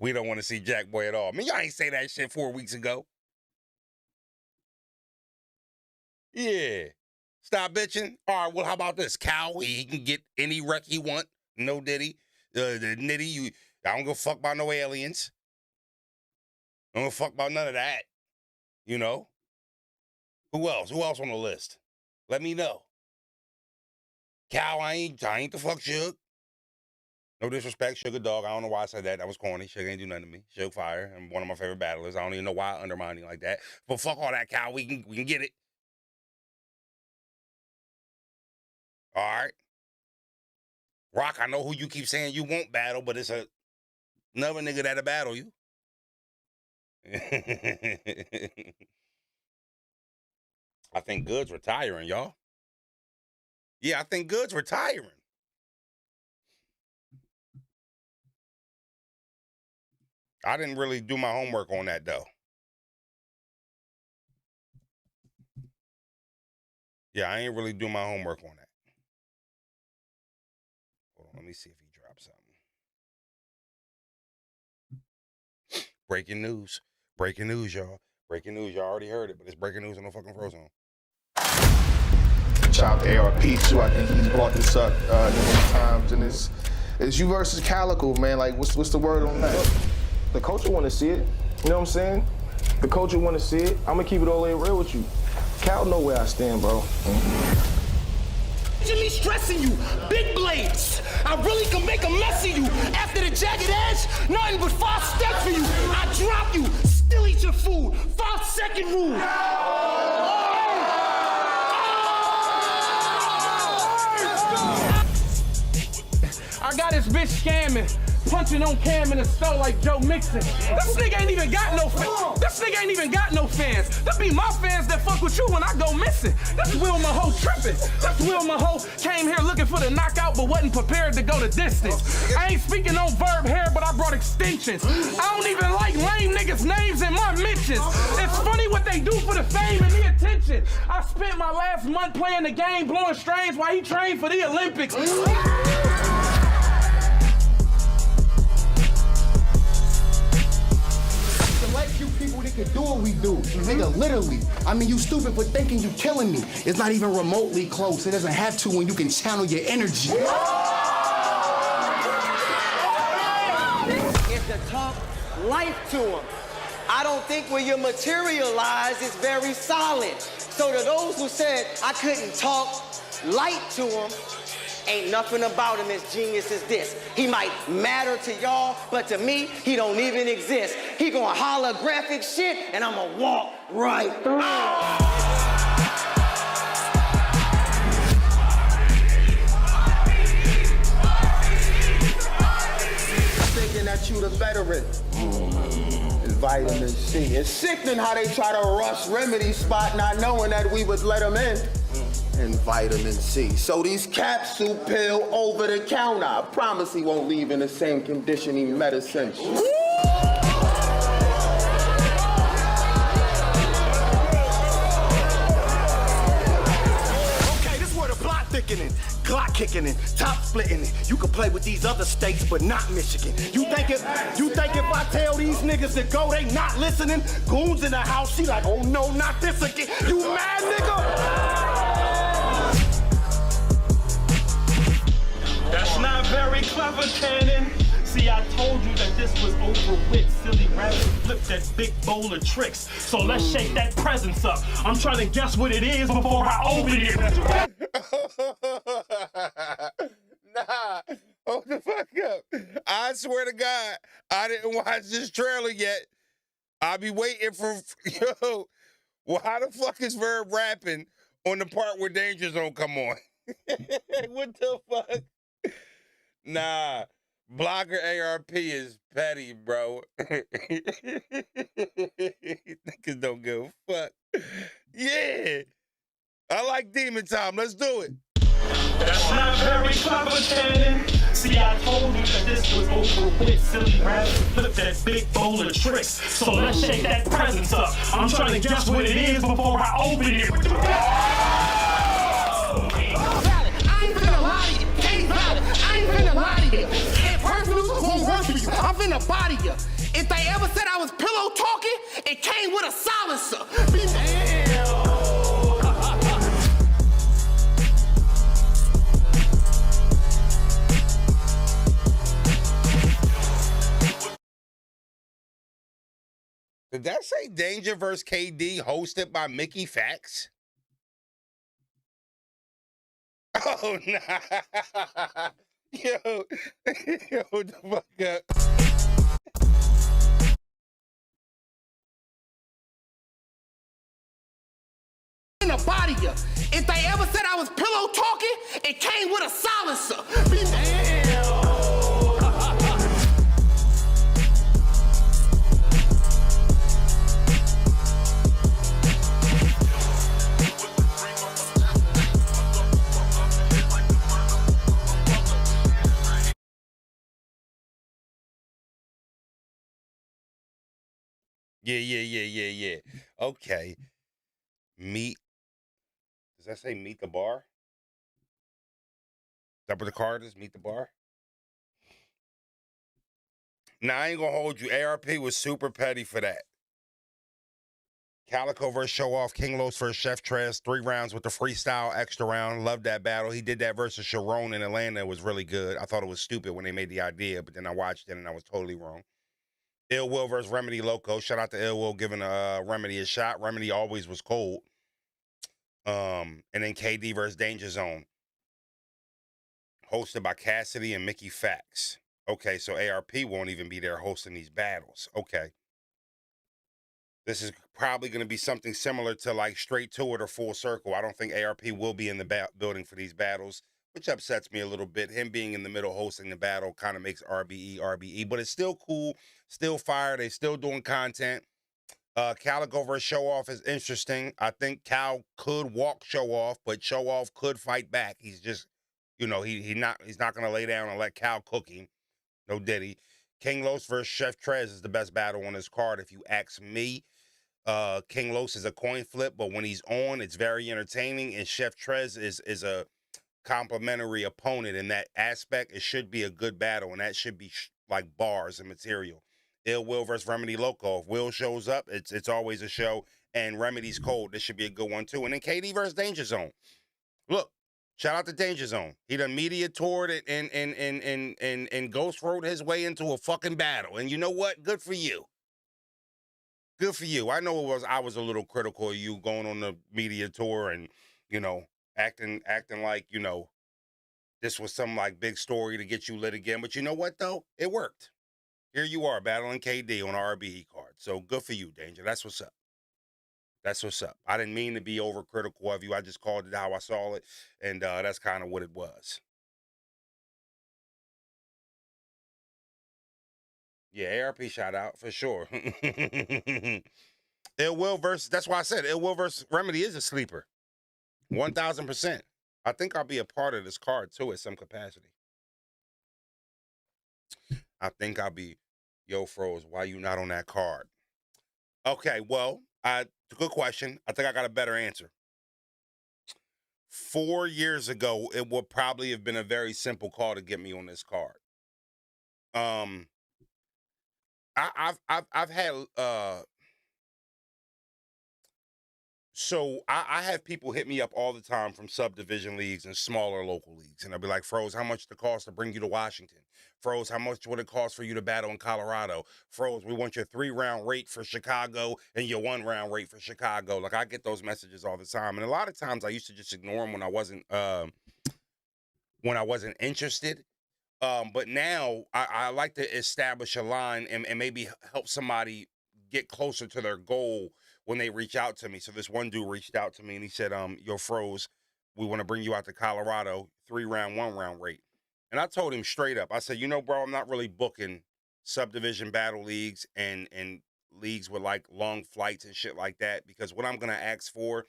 We don't want to see Jack Boy at all. I mean, y'all ain't say that shit 4 weeks ago. Yeah. Stop bitching. All right, well, how about this? Cow, he can get any wreck he want. No Diddy. The Nitty, I don't give a fuck about no aliens. I don't give a fuck about none of that. You know? Who else? Who else on the list? Let me know. Cow, I ain't the fuck Suge. No disrespect, Sugar Dog. I don't know why I said that. That was corny. Sugar ain't do nothing to me. Sugar Fire. I'm one of my favorite battlers. I don't even know why I undermine him like that. But fuck all that, Cow. We can get it. All right. Rock, I know who you keep saying you won't battle, but it's another nigga that'll battle you. I think Good's retiring, y'all. Yeah, I think Good's retiring. I didn't really do my homework on that though. Yeah, I ain't really do my homework on that. Hold on, let me see if he dropped something. Breaking news. Breaking news, y'all. Breaking news. Y'all already heard it, but it's breaking news on the fucking Frozen. Chopped ARP too. I think he's brought this up many times, and it's you versus Calico, man. Like, what's the word on that? The coach will want to see it. You know what I'm saying? The coach will want to see it. I'm gonna keep it all the way real with you. Cal know where I stand, bro. Me stressing you, big blades. I really can make a mess of you. After the jagged edge, nothing but 5 steps for you. I drop you, still eat your food. 5-second rule. I got this bitch scamming, punching on cam in the store like Joe Mixon. This nigga ain't even got no fans. This nigga ain't even got no fans. That be my fans that fuck with you when I go missing. That's Will Maho tripping. That's Will Maho came here looking for the knockout but wasn't prepared to go the distance. I ain't speaking on verb hair, but I brought extensions. I don't even like lame niggas' names in my mentions. It's funny what they do for the fame and the attention. I spent my last month playing the game, blowing strains while he trained for the Olympics. Few people that can do what we do. Nigga, literally. I mean, you stupid for thinking you killing me. It's not even remotely close. It doesn't have to when you can channel your energy. It's to talk life to him. I don't think when you materialize, it's very solid. So to those who said I couldn't talk light to him, ain't nothing about him as genius as this. He might matter to y'all, but to me, he don't even exist. He gonna holographic shit, and I'ma walk right through. Thinking that you the veteran. It's vitamin C. It's sickening how they try to rush Remedy spot not knowing that we would let them in. And vitamin C. So these capsule pill over the counter. I promise he won't leave in the same condition he met us in. Okay, this where the plot thickening, Glock kicking in, top splitting it. You can play with these other states, but not Michigan. You think if I tell these niggas to go, they not listening? Goons in the house, she like, oh no, not this again. You mad, nigga? That's not very clever, Cannon. See, I told you that this was over with. Silly rabbit flip that big bowl of tricks. So let's shake that presence up. I'm trying to guess what it is before I open it. Nah, hold the fuck up. I swear to God, I didn't watch this trailer yet. I'll be waiting for, yo, well, how the fuck is Verb rapping on the part where Danger Zone come on? What the fuck? Nah, Blocker ARP is petty, bro. Niggas don't give a fuck. Yeah. I like Demon Time. Let's do it. That's not very clever, Cannon. See, I told you that this was over with. Silly rabbit flip that big bowl of tricks. So let's shake that presence up. I'm trying to guess what it is before I open it. I'm finna body you. If they ever said I was pillow talking, it came with a silencer. Did that say Danger vs. KD hosted by Mickey Fax? Oh, nah. Yo, what the fuck up? In the body you. If they ever said I was pillow talking, it came with a silencer. Yeah. Okay. Meet. Does that say meet the bar? Is that what the card is? Meet the bar? Now, I ain't gonna hold you. ARP was super petty for that. Calico versus Show Off, King Los versus Chef Trez, 3 rounds with the freestyle extra round. Loved that battle. He did that versus Sharon in Atlanta. It was really good. I thought it was stupid when they made the idea, but then I watched it and I was totally wrong. Ill Will versus Remedy Loco. Shout out to Ill Will giving Remedy a shot. Remedy always was cold. And then KD versus Danger Zone. Hosted by Cassidy and Mickey Fax. Okay, so ARP won't even be there hosting these battles. Okay. This is probably going to be something similar to like Straight to It or Full Circle. I don't think ARP will be in the building for these battles, which upsets me a little bit. Him being in the middle hosting the battle kind of makes RBE, but it's still cool, still fire. They still doing content. Calico versus Show Off is interesting. I think Cal could walk Show Off, but Show Off could fight back. He's just, he's not going to lay down and let Cal cook him. No diddy. King Los versus Chef Trez is the best battle on this card, if you ask me. King Los is a coin flip, but when he's on, it's very entertaining. And Chef Trez is a complimentary opponent in that aspect. It should be a good battle, and that should be like bars and material. Ill Will versus Remedy Loco. If Will shows up, it's always a show. And Remedy's cold. This should be a good one too. And then KD versus Danger Zone. Look, shout out to Danger Zone. He done media toured it and Ghost wrote his way into a fucking battle. And you know what? Good for you. Good for you. I know I was a little critical of you going on the media tour and, acting like, this was some like big story to get you lit again. But you know what though? It worked. Here you are battling KD on RBE card. So good for you, Danger. That's what's up. That's what's up. I didn't mean to be overcritical of you. I just called it how I saw it. And that's kind of what it was. Yeah, ARP shout out for sure. Ill Will versus, that's why I said Ill Will versus Remedy is a sleeper. 1,000%. I think I'll be a part of this card too at some capacity. I think I'll be, yo, Froze, why you not on that card? Okay, well, good question. I think I got a better answer. 4 years ago, it would probably have been a very simple call to get me on this card. I've had so I have people hit me up all the time from subdivision leagues and smaller local leagues, and I'll be like, Froze, how much the cost to bring you to Washington? Froze, how much would it cost for you to battle in Colorado? Froze, we want your 3-round rate for Chicago and your 1-round rate for Chicago. Like, I get those messages all the time, and a lot of times I used to just ignore them when I wasn't interested. But now I like to establish a line and maybe help somebody get closer to their goal when they reach out to me. So this one dude reached out to me and he said, yo, Froze, we want to bring you out to Colorado, 3-round, 1-round rate. And I told him straight up, I said, bro, I'm not really booking subdivision battle leagues and leagues with like long flights and shit like that, because what I'm going to ask for,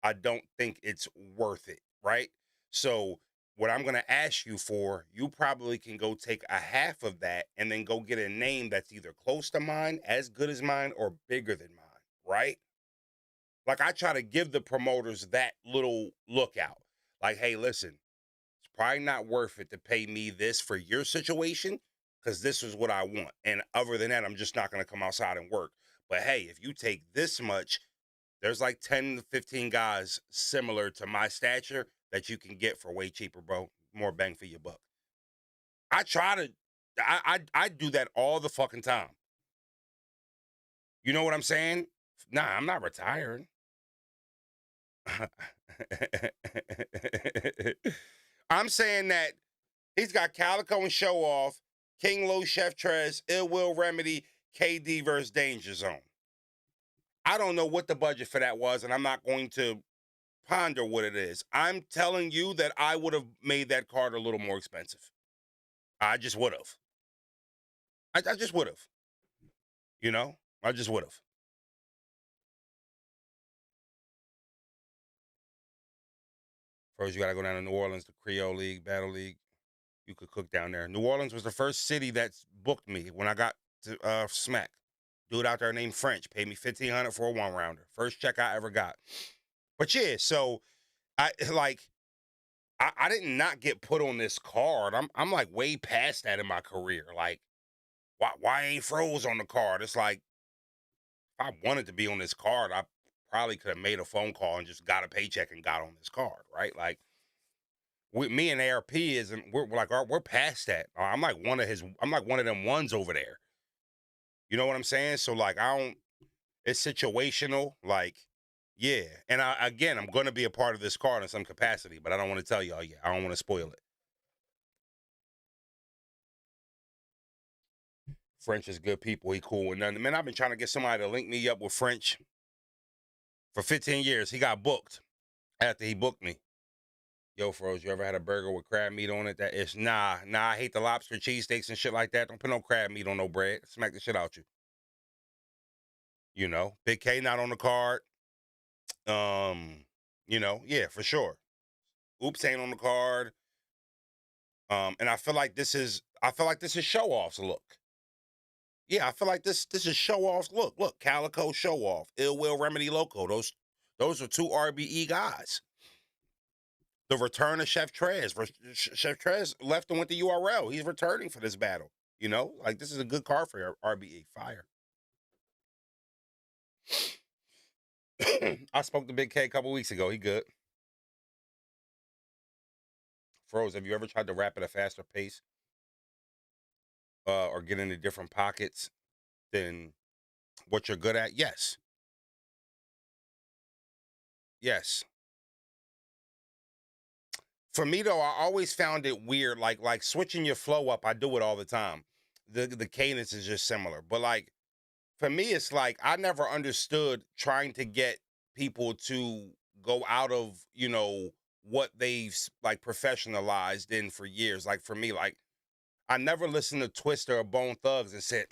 I don't think it's worth it, right? So what I'm going to ask you for, you probably can go take a half of that and then go get a name that's either close to mine, as good as mine, or bigger than mine, right? Like, I try to give the promoters that little lookout. Like, hey, listen, it's probably not worth it to pay me this for your situation, because this is what I want. And other than that, I'm just not going to come outside and work. But hey, if you take this much, there's like 10 to 15 guys similar to my stature that you can get for way cheaper, bro. More bang for your buck. I try to, I do that all the fucking time. You know what I'm saying? Nah, I'm not retiring. I'm saying that he's got Calico and Show Off, King Lo, Chef Trez, Ill Will Remedy, KD versus Danger Zone. I don't know what the budget for that was, and I'm not going to ponder what it is. I'm telling you that I would have made that card a little more expensive. I just would have. I just would have. I just would have. First, you got to go down to New Orleans, the Creole League, Battle League. You could cook down there. New Orleans was the first city that booked me when I got to Smack. Dude out there named French paid me $1,500 for a 1-rounder. First check I ever got. But yeah, so I did not get put on this card. I'm like way past that in my career. Like, why ain't Froze on the card? It's like, if I wanted to be on this card, I probably could have made a phone call and just got a paycheck and got on this card, right? Like, with me and ARP we're past that. I'm like one of them ones over there. You know what I'm saying? So like, it's situational. Like, yeah. And I'm going to be a part of this card in some capacity, but I don't want to tell y'all yet. I don't want to spoil it. French is good people. He cool and nothing. Man, I've been trying to get somebody to link me up with French for 15 years. He got booked after he booked me. Yo, Froze, you ever had a burger with crab meat on it? That is, nah, I hate the lobster cheesesteaks and shit like that. Don't put no crab meat on no bread. Smack the shit out you. You know, Big K not on the card. You know, yeah, for sure. Oops ain't on the card. And I feel like this is show-off's look. Yeah, I feel like this is show-off's look. Look, Calico show-off, Ill Will Remedy Loco. Those are 2 RBE guys. The return of Chef Trez. Chef Trez left and went to URL. He's returning for this battle. You know, like this is a good card for RBE. Fire. I spoke to Big K a couple weeks ago. He good. Froze, have you ever tried to rap at a faster pace? Or get into different pockets than what you're good at? Yes. Yes. For me though, I always found it weird, like switching your flow up. I do it all the time. The cadence is just similar, but like for me, it's like I never understood trying to get people to go out of, you know, what they've like professionalized in for years. Like for me, like I never listened to Twister or Bone Thugs and said,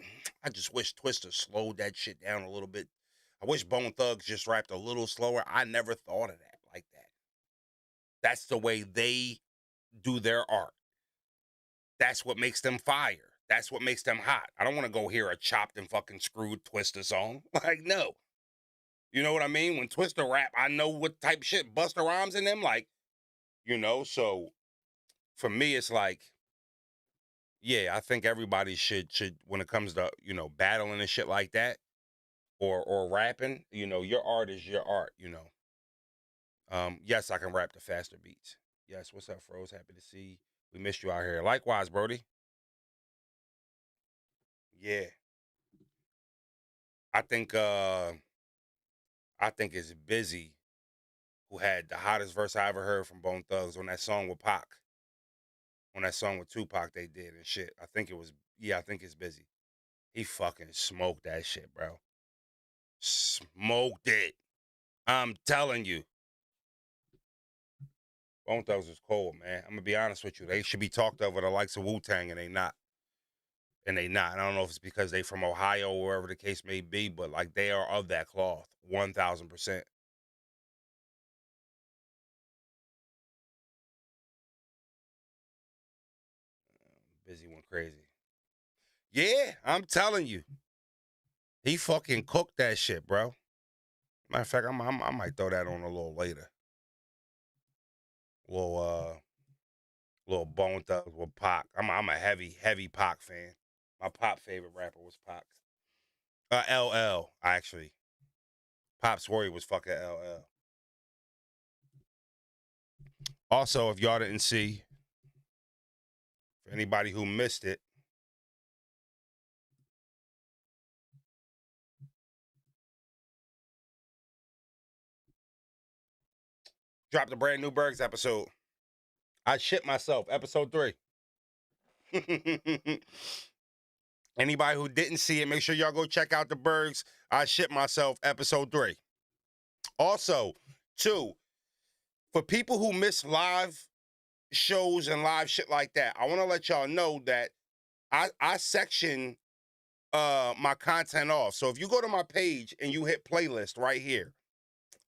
I just wish Twister slowed that shit down a little bit. I wish Bone Thugs just rapped a little slower. I never thought of that like that. That's the way they do their art. That's what makes them fire. That's what makes them hot. I don't want to go hear a chopped and fucking screwed Twister song. Like, no. You know what I mean? When Twister rap, I know what type of shit Busta Rhymes in them. Like, you know, so for me, it's like, yeah, I think everybody should when it comes to, you know, battling and shit like that or rapping, you know, your art is your art, you know. Yes, I can rap the faster beats. Yes, what's up, Froze? Happy to see. We missed you out here. Likewise, Brody. Yeah. I think it's Busy who had the hottest verse I ever heard from Bone Thugs on that song with Pac. On that song with Tupac they did and shit. I think it's Busy. He fucking smoked that shit, bro. Smoked it. I'm telling you. Bone Thugs is cold, man. I'm gonna be honest with you. They should be talked over the likes of Wu-Tang, and they not. And they not. I don't know if it's because they from Ohio or wherever the case may be, but like they are of that cloth, 1,000%. Busy went crazy. Yeah, I'm telling you. He fucking cooked that shit, bro. Matter of fact, I might throw that on a little later. Little Bone Thugs with Pac. I'm a heavy Pac fan. My Pop favorite rapper was Pac. LL, actually. Pop's Warrior was fucking LL. Also, if y'all didn't see, for anybody who missed it, dropped a brand new Bergs episode. I shit myself, episode 3. Anybody who didn't see it, make sure y'all go check out the Bergs. I shit myself, episode 3. Also, 2, for people who miss live shows and live shit like that, I want to let y'all know that I section my content off. So if you go to my page and you hit playlist right here,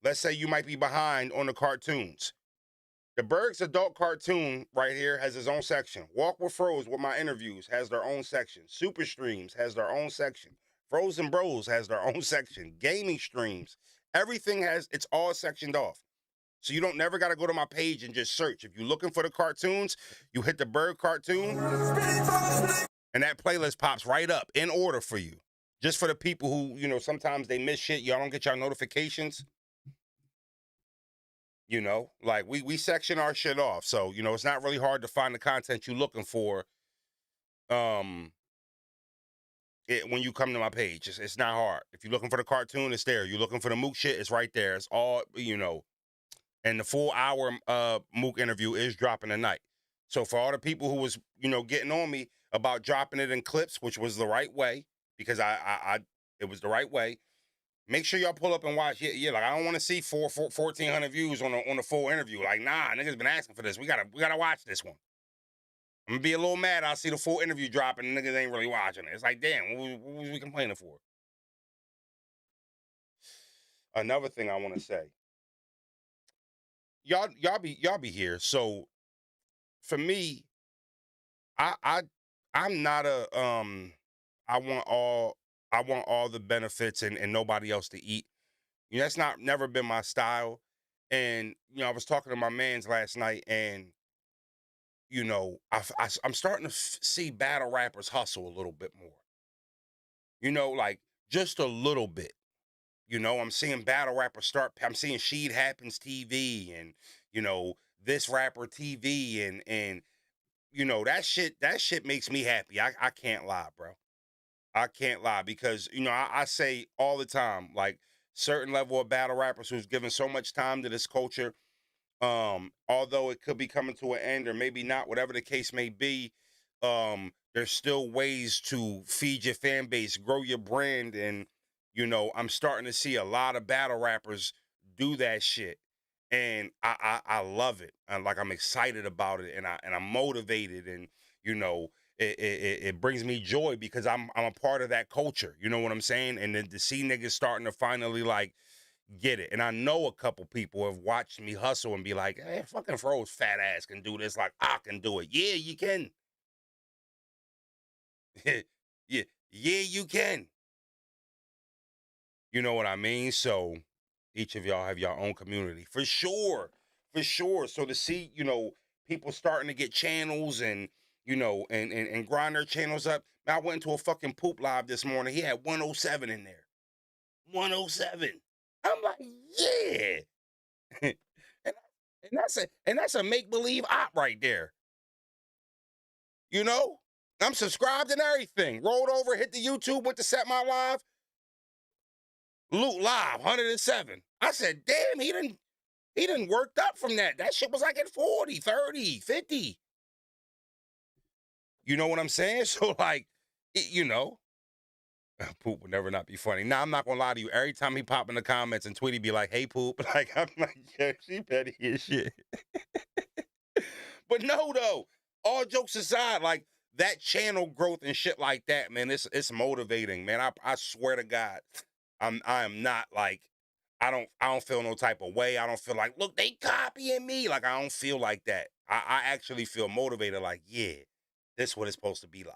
let's say you might be behind on the cartoons. The Bergs adult cartoon right here has its own section. Walk with Froze with my interviews has their own section. Super Streams has their own section. Frozen Bros has their own section. Gaming streams. Everything it's all sectioned off. So you don't never got to go to my page and just search. If you're looking for the cartoons, you hit the bird cartoon, and that playlist pops right up in order for you. Just for the people who, you know, sometimes they miss shit. Y'all don't get y'all notifications. You know, like we section our shit off. So, you know, it's not really hard to find the content you're looking for when you come to my page. It's not hard. If you're looking for the cartoon, it's there. You're looking for the Mook shit, it's right there. It's all, you know. And the full hour Mook interview is dropping tonight. So for all the people who was, you know, getting on me about dropping it in clips, which was the right way, because it was the right way. Make sure y'all pull up and watch. Yeah, like I don't want to see 1,400 views on the full interview. Like, nah, niggas been asking for this. We gotta watch this one. I'm gonna be a little mad. I'll see the full interview drop and niggas ain't really watching it. It's like, damn, what was we complaining for? Another thing I want to say. Y'all be here. So for me, I'm not a I want all the benefits and nobody else to eat. You know, that's never been my style. And you know, I was talking to my mans last night, and you know, I'm starting to see battle rappers hustle a little bit more. You know, like just a little bit. You know, I'm seeing battle rappers I'm seeing Sheed Happens TV and, you know, this rapper TV and you know, that shit makes me happy. I can't lie, bro. I can't lie because, you know, I say all the time, like certain level of battle rappers who's given so much time to this culture, although it could be coming to an end or maybe not, whatever the case may be, there's still ways to feed your fan base, grow your brand, and you know, I'm starting to see a lot of battle rappers do that shit, and I love it. I'm excited about it, and I'm motivated, and you know, it brings me joy because I'm a part of that culture. You know what I'm saying? And then to see niggas starting to finally like get it, and I know a couple people have watched me hustle and be like, "Hey, fucking Fro's fat ass can do this, like I can do it." Yeah, you can. yeah, you can. You know what I mean? So each of y'all have your own community. For sure. For sure. So to see, you know, people starting to get channels and, you know, and grind their channels up. Man, I went into a fucking Poop Live this morning. He had 107 in there. 107. I'm like, yeah. and that's a make-believe op right there. You know? I'm subscribed and everything. Rolled over, hit the YouTube, went to Set My Live. Loot Live, 107. I said, damn, he done worked up from that. That shit was like at 40, 30, 50. You know what I'm saying? So, like, you know, Poop would never not be funny. Now, I'm not going to lie to you. Every time he pop in the comments and tweet, he'd be like, hey, Poop. Like, I'm like, yeah, she petty as shit. But no, though, all jokes aside, like, that channel growth and shit like that, man, it's motivating, man. I swear to God. I am not like, I don't feel no type of way. I don't feel like, look, they copying me. Like, I don't feel like that. I actually feel motivated like, yeah, this is what it's supposed to be like.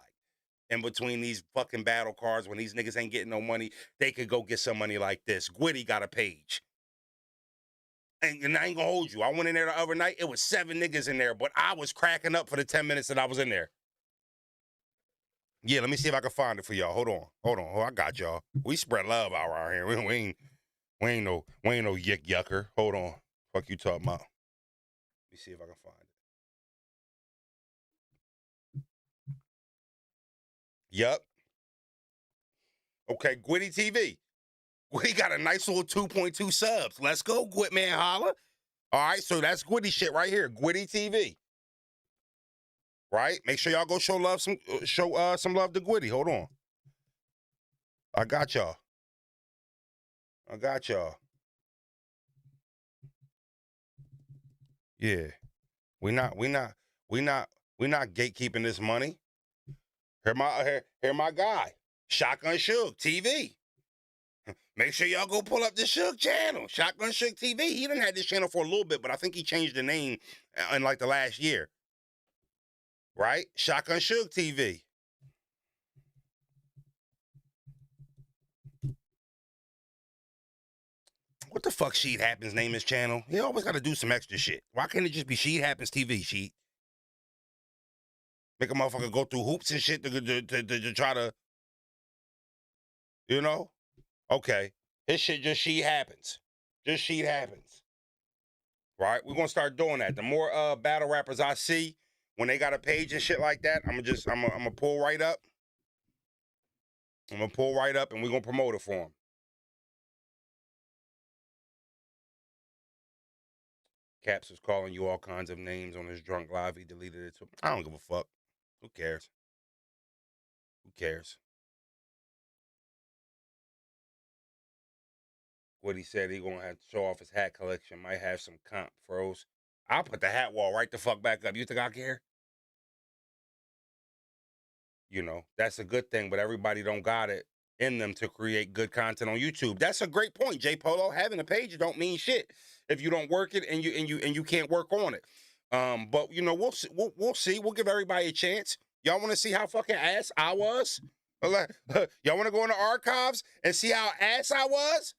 In between these fucking battle cards, when these niggas ain't getting no money, they could go get some money like this. Gwitty got a page. And I ain't gonna hold you. I went in there the other night. It was 7 niggas in there, but I was cracking up for the 10 minutes that I was in there. Yeah, let me see if I can find it for y'all. Hold on. Oh, I got y'all. We spread love out around here. We ain't no yucker. Hold on. Fuck you talking about. Let me see if I can find it. Yup. Okay, Gwitty TV. Gwitty got a nice little 2.2 subs. Let's go, Gwit man, holla. All right, so that's Gwitty shit right here. Gwitty TV. Right? Make sure y'all go show some love to Gwitty. Hold on. I got y'all. Yeah. We not gatekeeping this money. Here my guy. Shotgun Shook TV. Make sure y'all go pull up the Shook channel. Shotgun Shook TV. He done had this channel for a little bit, but I think he changed the name in like the last year. Right? Shotgun Shook TV. What the fuck Sheet Happens name his channel? He always got to do some extra shit. Why can't it just be Sheet Happens TV, Sheet? Make a motherfucker go through hoops and shit to try to, you know? Okay. His shit just Sheet Happens. Just Sheet Happens. Right? We're going to start doing that. The more battle rappers I see, when they got a page and shit like that, I'm going to pull right up. I'm going to pull right up and we're going to promote it for them. Caps was calling you all kinds of names on his drunk live. He deleted it too. I don't give a fuck. Who cares? Who cares? What he said, he gonna have to show off his hat collection. Might have some comp froze. I'll put the hat wall right the fuck back up. You think I care? You know, that's a good thing, but everybody don't got it in them to create good content on YouTube. That's a great point, J Polo. Having a page don't mean shit if you don't work it and you can't work on it. But you know, we'll see. We'll give everybody a chance. Y'all want to see how fucking ass I was? Y'all want to go in the archives and see how ass I was?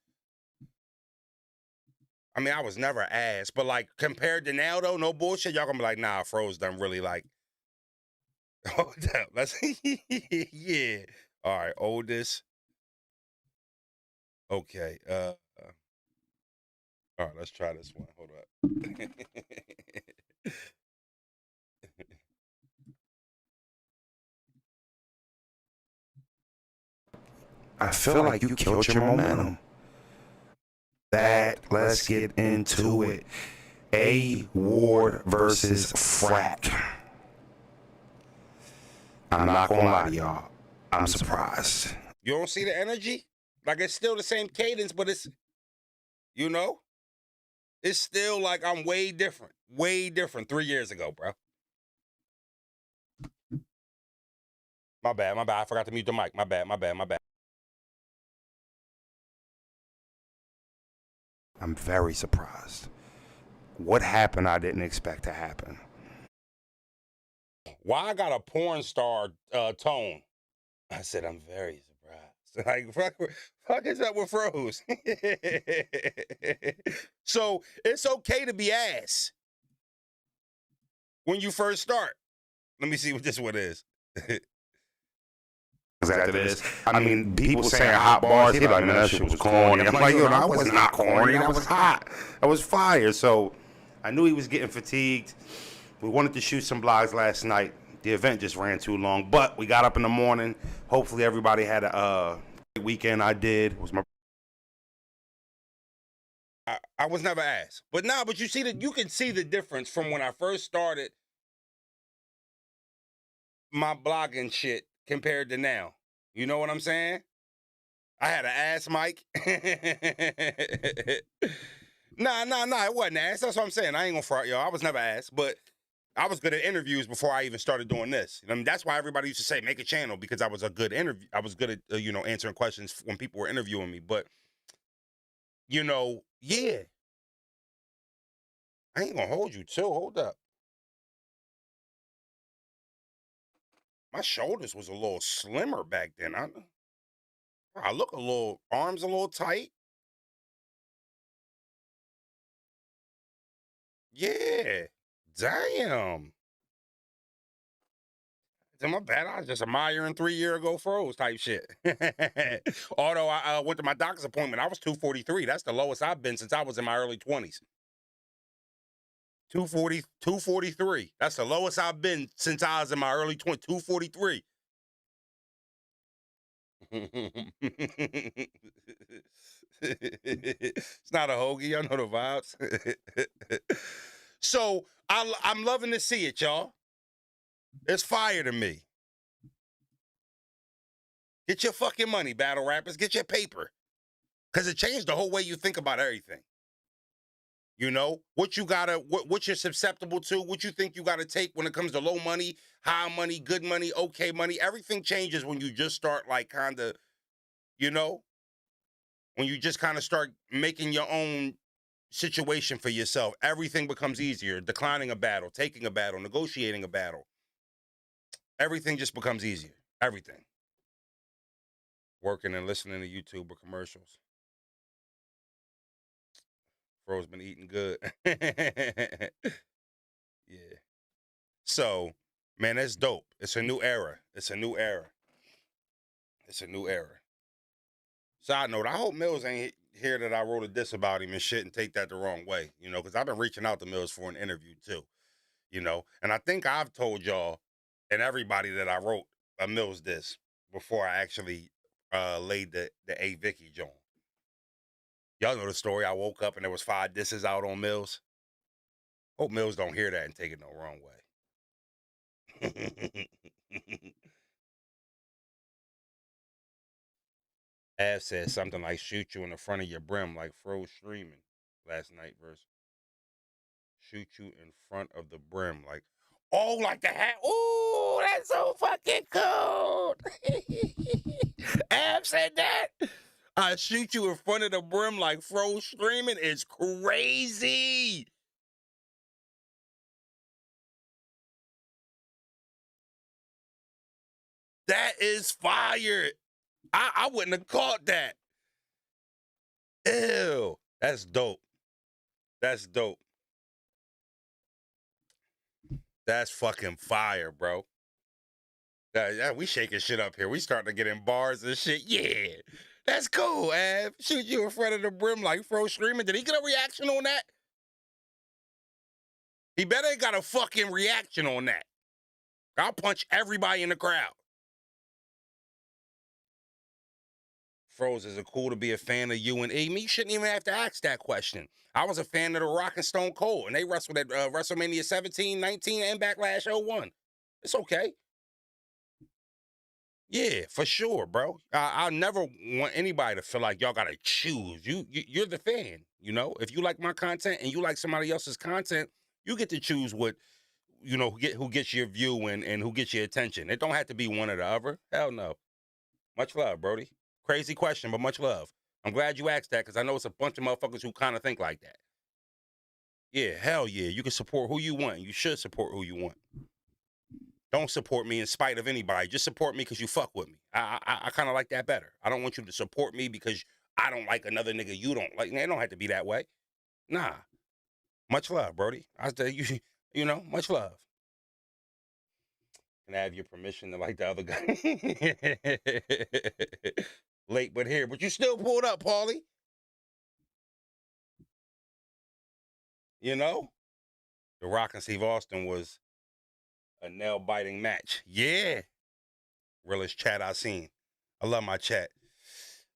I mean, I was never ass, but like compared to now though, no bullshit. Y'all gonna be like, nah, Froze done really like. Oh damn, let's yeah. All right, oldest. Okay. All right, let's try this one. Hold up. I feel like you killed your momentum. Let's get into it. A Ward versus Frat. I'm not gonna lie to y'all. I'm surprised. You don't see the energy? Like it's still the same cadence, but it's, you know, it's still like I'm way different 3 years ago, bro. My bad. I forgot to mute the mic. My bad. I'm very surprised. What happened I didn't expect to happen. Why I got a porn star tone? I said I'm very surprised. Like, fuck is up with Froze? So it's okay to be ass when you first start. Let me see what this one is. After this, I mean, people saying hot bars, he like, man, that shit was corny. I'm like, yo, no, I was not corny. I was hot. I was fire. So I knew he was getting fatigued. We wanted to shoot some vlogs last night. The event just ran too long, but we got up in the morning. Hopefully everybody had a great weekend. I did. It was my. I was never asked, but now, but you see that you can see the difference from when I first started my blogging shit compared to now. You know what I'm saying? I had an ass mic. Nah, it wasn't ass. That's what I'm saying. I ain't gonna front y'all. I was never ass, but I was good at interviews before I even started doing this. I mean, that's why everybody used to say, make a channel, because I was a good interview. I was good at, you know, answering questions when people were interviewing me. But, you know, yeah. I ain't gonna hold you too. Hold up. My shoulders was a little slimmer back then. I look a little, arms a little tight. Yeah. Damn. My bad. I was just admiring 3 year ago Froze type shit. Although I went to my doctor's appointment, I was 243. That's the lowest I've been since I was in my early 20s. 243. That's the lowest I've been since I was in my early 20s. 243. It's not a hoagie. I know the vibes. So I'm loving to see it, y'all. It's fire to me. Get your fucking money, battle rappers. Get your paper. Because it changed the whole way you think about everything. You know, what you gotta, what you're susceptible to, what you think you gotta take when it comes to low money, high money, good money, okay money. Everything changes when you just start like kind of, you know, when you just kind of start making your own situation for yourself. Everything becomes easier. Declining a battle, taking a battle, negotiating a battle. Everything just becomes easier. Everything. Working and listening to YouTube or commercials. Fro's been eating good. Yeah. So, man, that's dope. It's a new era. It's a new era. It's a new era. Side note, I hope Mills ain't hear that I wrote a diss about him and shit and take that the wrong way, you know, because I've been reaching out to Mills for an interview too, you know, and I think I've told y'all and everybody that I wrote a Mills diss before I actually laid the A. Vicky joint. Y'all know the story. I woke up and there was 5 disses out on Mills. Hope Mills don't hear that and take it no wrong way. Av said something like shoot you in the front of your brim like Fro streaming last night verse. Shoot you in front of the brim like, oh, like the hat. Ooh, that's so fucking cold. Av said that. I shoot you in front of the brim like Fro streaming is crazy. That is fire. I wouldn't have caught that. Ew. That's dope. That's dope. That's fucking fire, bro. Yeah, we shaking shit up here. We starting to get in bars and shit. Yeah. That's cool, Av. Shoot you in front of the brim like Fro streaming. Did he get a reaction on that? He better got a fucking reaction on that. I'll punch everybody in the crowd. Froze, is it cool to be a fan of you and E? Me shouldn't even have to ask that question. I was a fan of The Rock and Stone Cold, and they wrestled at WrestleMania 17, 19, and Backlash 01. It's okay. Yeah, for sure, bro. I never want anybody to feel like y'all gotta choose. You're the fan, you know? If you like my content and you like somebody else's content, you get to choose what, you know, who gets your view and who gets your attention. It don't have to be one or the other. Hell no. Much love, Brody. Crazy question, but much love. I'm glad you asked that because I know it's a bunch of motherfuckers who kind of think like that. Yeah, hell yeah. You can support who you want. You should support who you want. Don't support me in spite of anybody. Just support me because you fuck with me. I kind of like that better. I don't want you to support me because I don't like another nigga you don't like. It don't have to be that way. Nah. Much love, Brody. I say you know, much love. Can I have your permission to like the other guy? Late but here. But you still pulled up, Paulie. You know? The Rock and Steve Austin was a nail-biting match. Yeah. Realest chat I seen. I love my chat.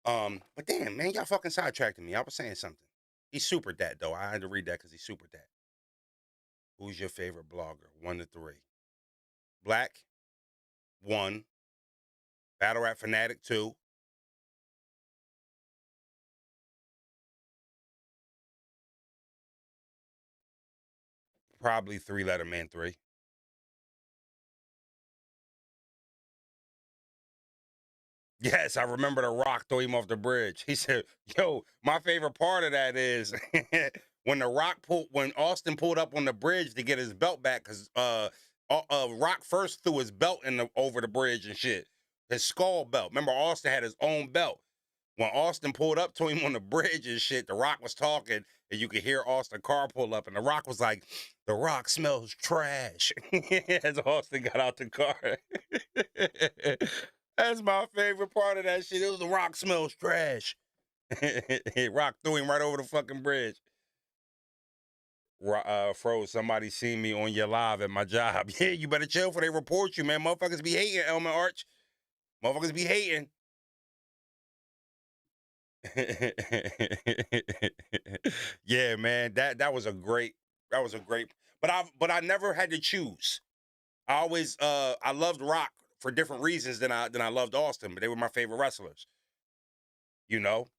But damn, man, y'all fucking sidetracked me. I was saying something. He's super dat, though. I had to read that because he's super dat. Who's your favorite blogger? 1 to 3. Black, 1. Battle Rap Fanatic, 2. Probably 3-letter man, 3. Yes, I remember The Rock threw him off the bridge. He said, yo, my favorite part of that is when Austin pulled up on the bridge to get his belt back, because Rock first threw his belt over the bridge and shit. His skull belt. Remember, Austin had his own belt. When Austin pulled up to him on the bridge and shit, The Rock was talking, and you could hear Austin's car pull up, and The Rock was like, The Rock smells trash. As Austin got out the car. That's my favorite part of that shit. It was The Rock smells trash. Rock threw him right over the fucking bridge. Froze, somebody seen me on your live at my job. Yeah, you better chill before they report you, man. Motherfuckers be hating, Elmer Arch. Motherfuckers be hating. Yeah, man, that was a great, but I never had to choose. I always I loved Rock for different reasons than I loved Austin, but they were my favorite wrestlers. You know?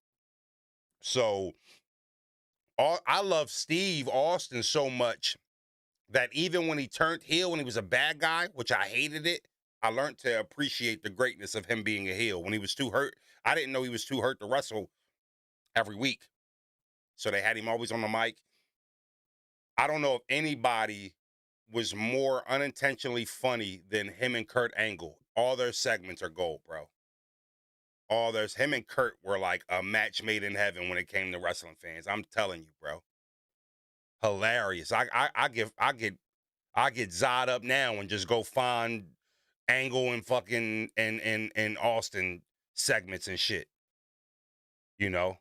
So I love Steve Austin so much that even when he turned heel, when he was a bad guy, which I hated it, I learned to appreciate the greatness of him being a heel. When he was too hurt, I didn't know he was too hurt to wrestle every week. So they had him always on the mic. I don't know if anybody was more unintentionally funny than him and Kurt Angle. All their segments are gold, bro. Him and Kurt were like a match made in heaven when it came to wrestling fans. I'm telling you, bro. hilarious. I get zod up now and just go find Angle and fucking and Austin segments and shit. You know?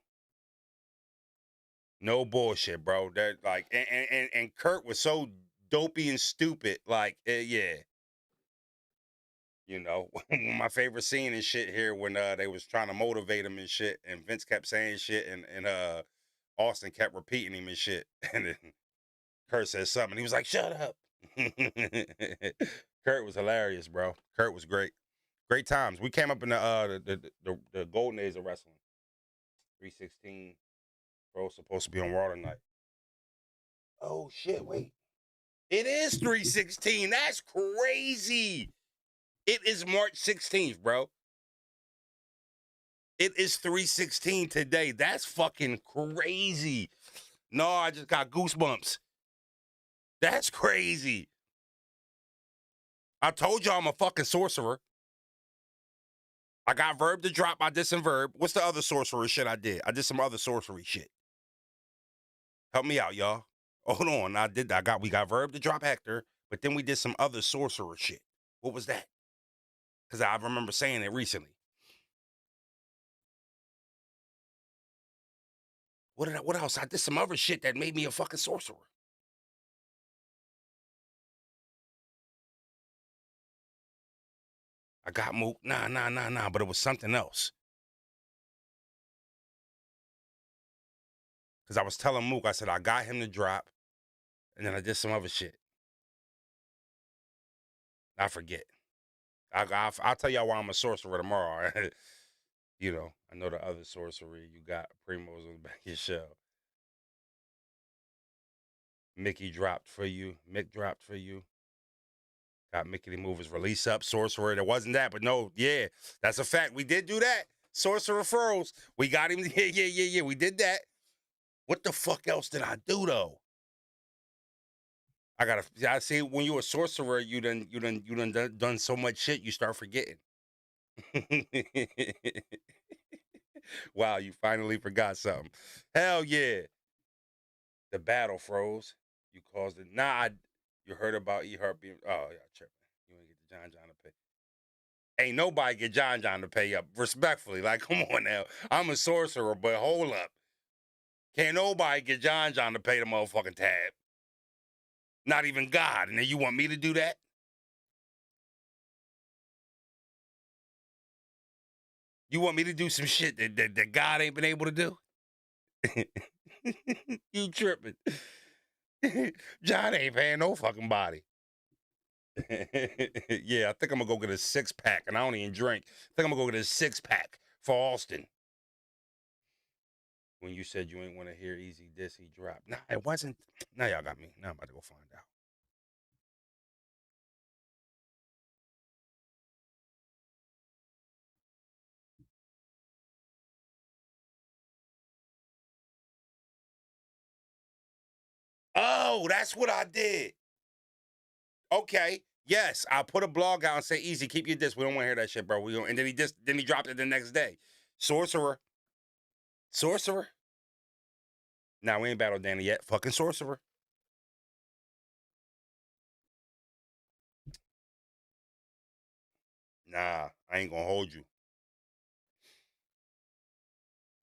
No bullshit, bro. That like and Kurt was so dopey and stupid. Like, yeah. You know, my favorite scene and shit here when they was trying to motivate him and shit, and Vince kept saying shit, and Austin kept repeating him and shit, and then Kurt said something. He was like, "Shut up." Kurt was hilarious, bro. Kurt was great. Great times. We came up in the golden days of wrestling. 316. Bro, supposed to be on Raw tonight. Oh shit! Wait, it is 316. That's crazy. It is March 16th, bro. It is 316 today. That's fucking crazy. No, I just got goosebumps. That's crazy. I told y'all I'm a fucking sorcerer. I got Verb to drop. I did some Verb. What's the other sorcerer shit I did? I did some other sorcery shit. Help me out, y'all. Hold on. We got Verb to drop Hector, but then we did some other sorcerer shit. What was that? Because I remember saying it recently. What else? I did some other shit that made me a fucking sorcerer. I got Mook. Nah, but it was something else. Because I was telling Mook, I said, I got him to drop, and then I did some other shit. I forget. I'll tell y'all why I'm a sorcerer tomorrow. You know, I know the other sorcery you got. Primo's on the back of your shell. Mickey dropped for you. Mick dropped for you. Got Mickey to move his release up. Sorcerer. There wasn't that, but no, yeah, that's a fact. We did do that. Sorcerer furls. We got him. Yeah. We did that. What the fuck else did I do though? I see when you're a sorcerer, you done so much shit you start forgetting. Wow, you finally forgot something. Hell yeah. The battle froze. You caused it. You heard about E-Heart being, oh yeah, tripping. You ain't get the John to pay. Ain't nobody get John to pay up. Respectfully, like, come on now. I'm a sorcerer, but hold up. Can't nobody get John to pay the motherfucking tab. Not even God. And then you want me to do that? You want me to do some shit that God ain't been able to do? You tripping. John ain't paying no fucking body. Yeah, I think I'm going to go get a 6-pack, and I don't even drink. I think I'm going to go get a 6-pack for Austin. When you said you ain't want to hear Easy Diss, he dropped. Nah, it wasn't. Now y'all got me. Now I'm about to go find out. Oh, that's what I did. Okay. Yes, I put a blog out and say, "Easy, keep your diss. We don't want to hear that shit, bro." And then he dropped it the next day. Sorcerer. Nah, we ain't battled Danny yet. Fucking Sorcerer. Nah, I ain't gonna hold you.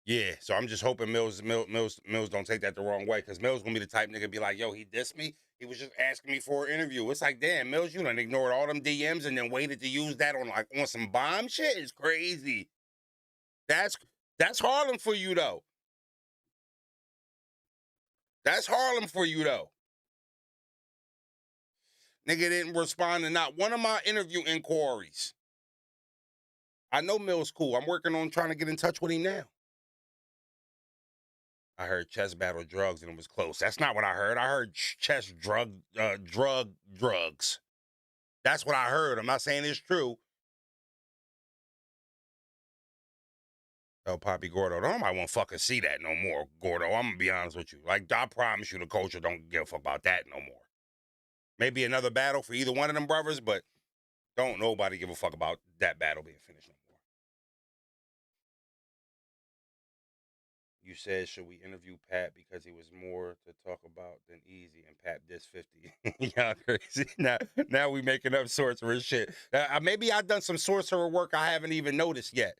Yeah, so I'm just hoping Mills don't take that the wrong way, because Mills gonna be the type nigga be like, yo, he dissed me. He was just asking me for an interview. It's like, damn, Mills, you done ignored all them DMs and then waited to use that on some bomb shit. It's crazy. That's Harlem for you though. That's Harlem for you though. Nigga didn't respond to not one of my interview inquiries. I know Mills cool. I'm working on trying to get in touch with him now. I heard chess battle drugs and it was close. That's not what I heard. I heard chess drugs. That's what I heard. I'm not saying it's true. Oh, Poppy Gordo. Nobody won't fucking see that no more, Gordo. I'm gonna be honest with you. Like, I promise you the culture don't give a fuck about that no more. Maybe another battle for either one of them brothers, but don't nobody give a fuck about that battle being finished no more. You said, should we interview Pat because he was more to talk about than Easy, and Pat dissed 50. Y'all crazy. Now we making up Sorcerer shit. Maybe I done some Sorcerer work I haven't even noticed yet.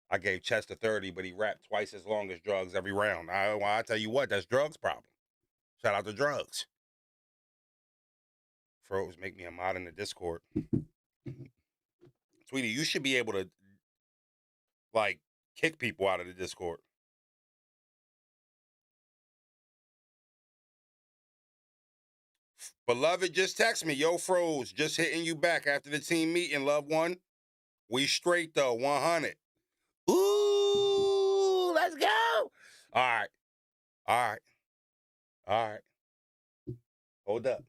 I gave Chester 30, but he rapped twice as long as Drugs every round. I tell you what, that's Drugs' problem. Shout out to Drugs. Froze, make me a mod in the Discord. Sweetie, you should be able to, like, kick people out of the Discord. Beloved, just text me. Yo, Froze, just hitting you back after the team meeting, loved one. We straight, though, 100. Ooh, let's go. All right. All right. All right. Hold up.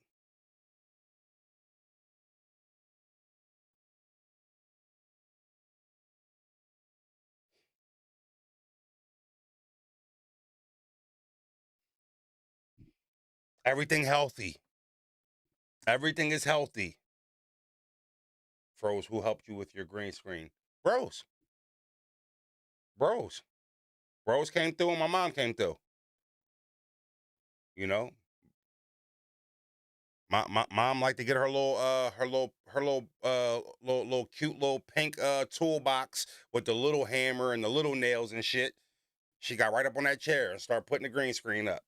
Everything healthy. Everything is healthy. Froze, who helped you with your green screen? Bros. Bros came through and my mom came through. You know? My mom liked to get her little cute little pink toolbox with the little hammer and the little nails and shit. She got right up on that chair and started putting the green screen up.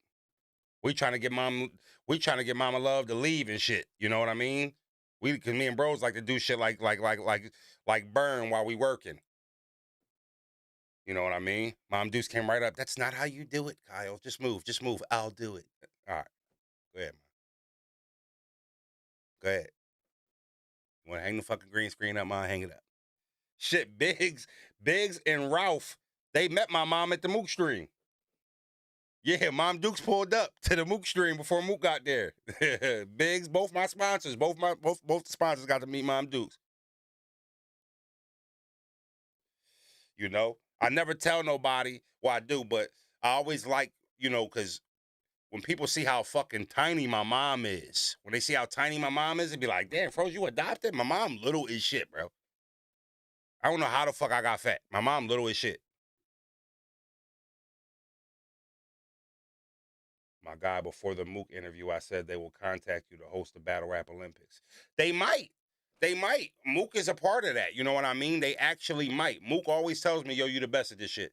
We trying to get mama love to leave and shit. You know what I mean? Cause me and bros like to do shit like burn while we working. You know what I mean? Mom Deuce came right up. That's not how you do it, Kyle. Just move. I'll do it. All right. Go ahead, man. Go ahead. You want to hang the fucking green screen up, man? Hang it up. Shit, Biggs and Ralph, they met my mom at the Mook stream. Yeah, Mom Dukes pulled up to the Mook stream before Mook got there. Biggs, both my sponsors, both the sponsors got to meet Mom Dukes. You know, I never tell nobody, well, I do, but I always like, you know, because when people see how fucking tiny my mom is, when they see how tiny my mom is, they be like, damn, Froze, you adopted? My mom little as shit, bro. I don't know how the fuck I got fat. My mom little as shit. My guy, before the Mook interview, I said they will contact you to host the Battle Rap Olympics. They might. Mook is a part of that. You know what I mean? They actually might. Mook always tells me, yo, you the best at this shit.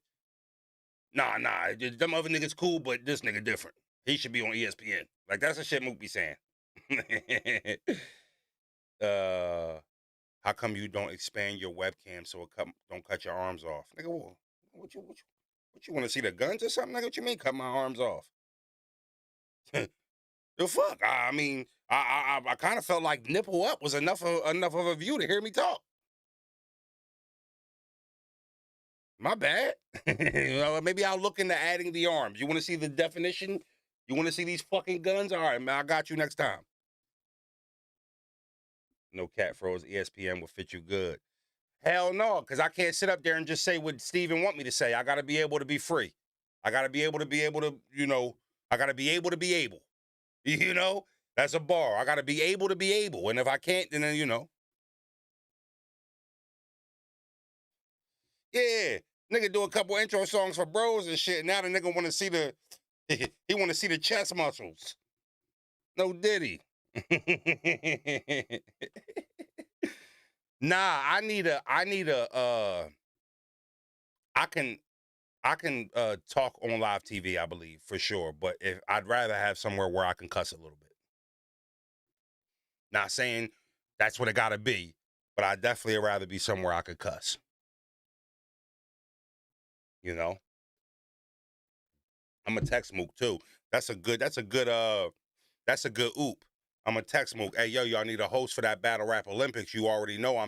Nah. Them other niggas cool, but this nigga different. He should be on ESPN. Like, that's the shit Mook be saying. How come you don't expand your webcam so it don't cut your arms off? Nigga, what you want to see the guns or something? Nigga, what you mean cut my arms off? The fuck? I mean, I kind of felt like nipple up was enough of a view to hear me talk. My bad. You know, maybe I'll look into adding the arms. You want to see the definition? You want to see these fucking guns? All right, man, I got you next time. No, Cat Froze, ESPN will fit you good. Hell no, because I can't sit up there and just say what Steven want me to say. I got to be able to be free. I got to be able to, you know, I got to be able to be able. You know, that's a bar. I got to be able to be able. And if I can't, then, you know. Yeah, nigga do a couple intro songs for bros and shit. Now the nigga want to see he want to see the chest muscles. No diddy. Nah, I can talk on live TV, I believe, for sure. But if I'd rather have somewhere where I can cuss a little bit. Not saying that's what it gotta be, but I definitely would rather be somewhere I could cuss. You know? I'm a text Mook too. That's a good oop. I'm a text Mook. Hey, yo, y'all need a host for that Battle Rap Olympics. You already know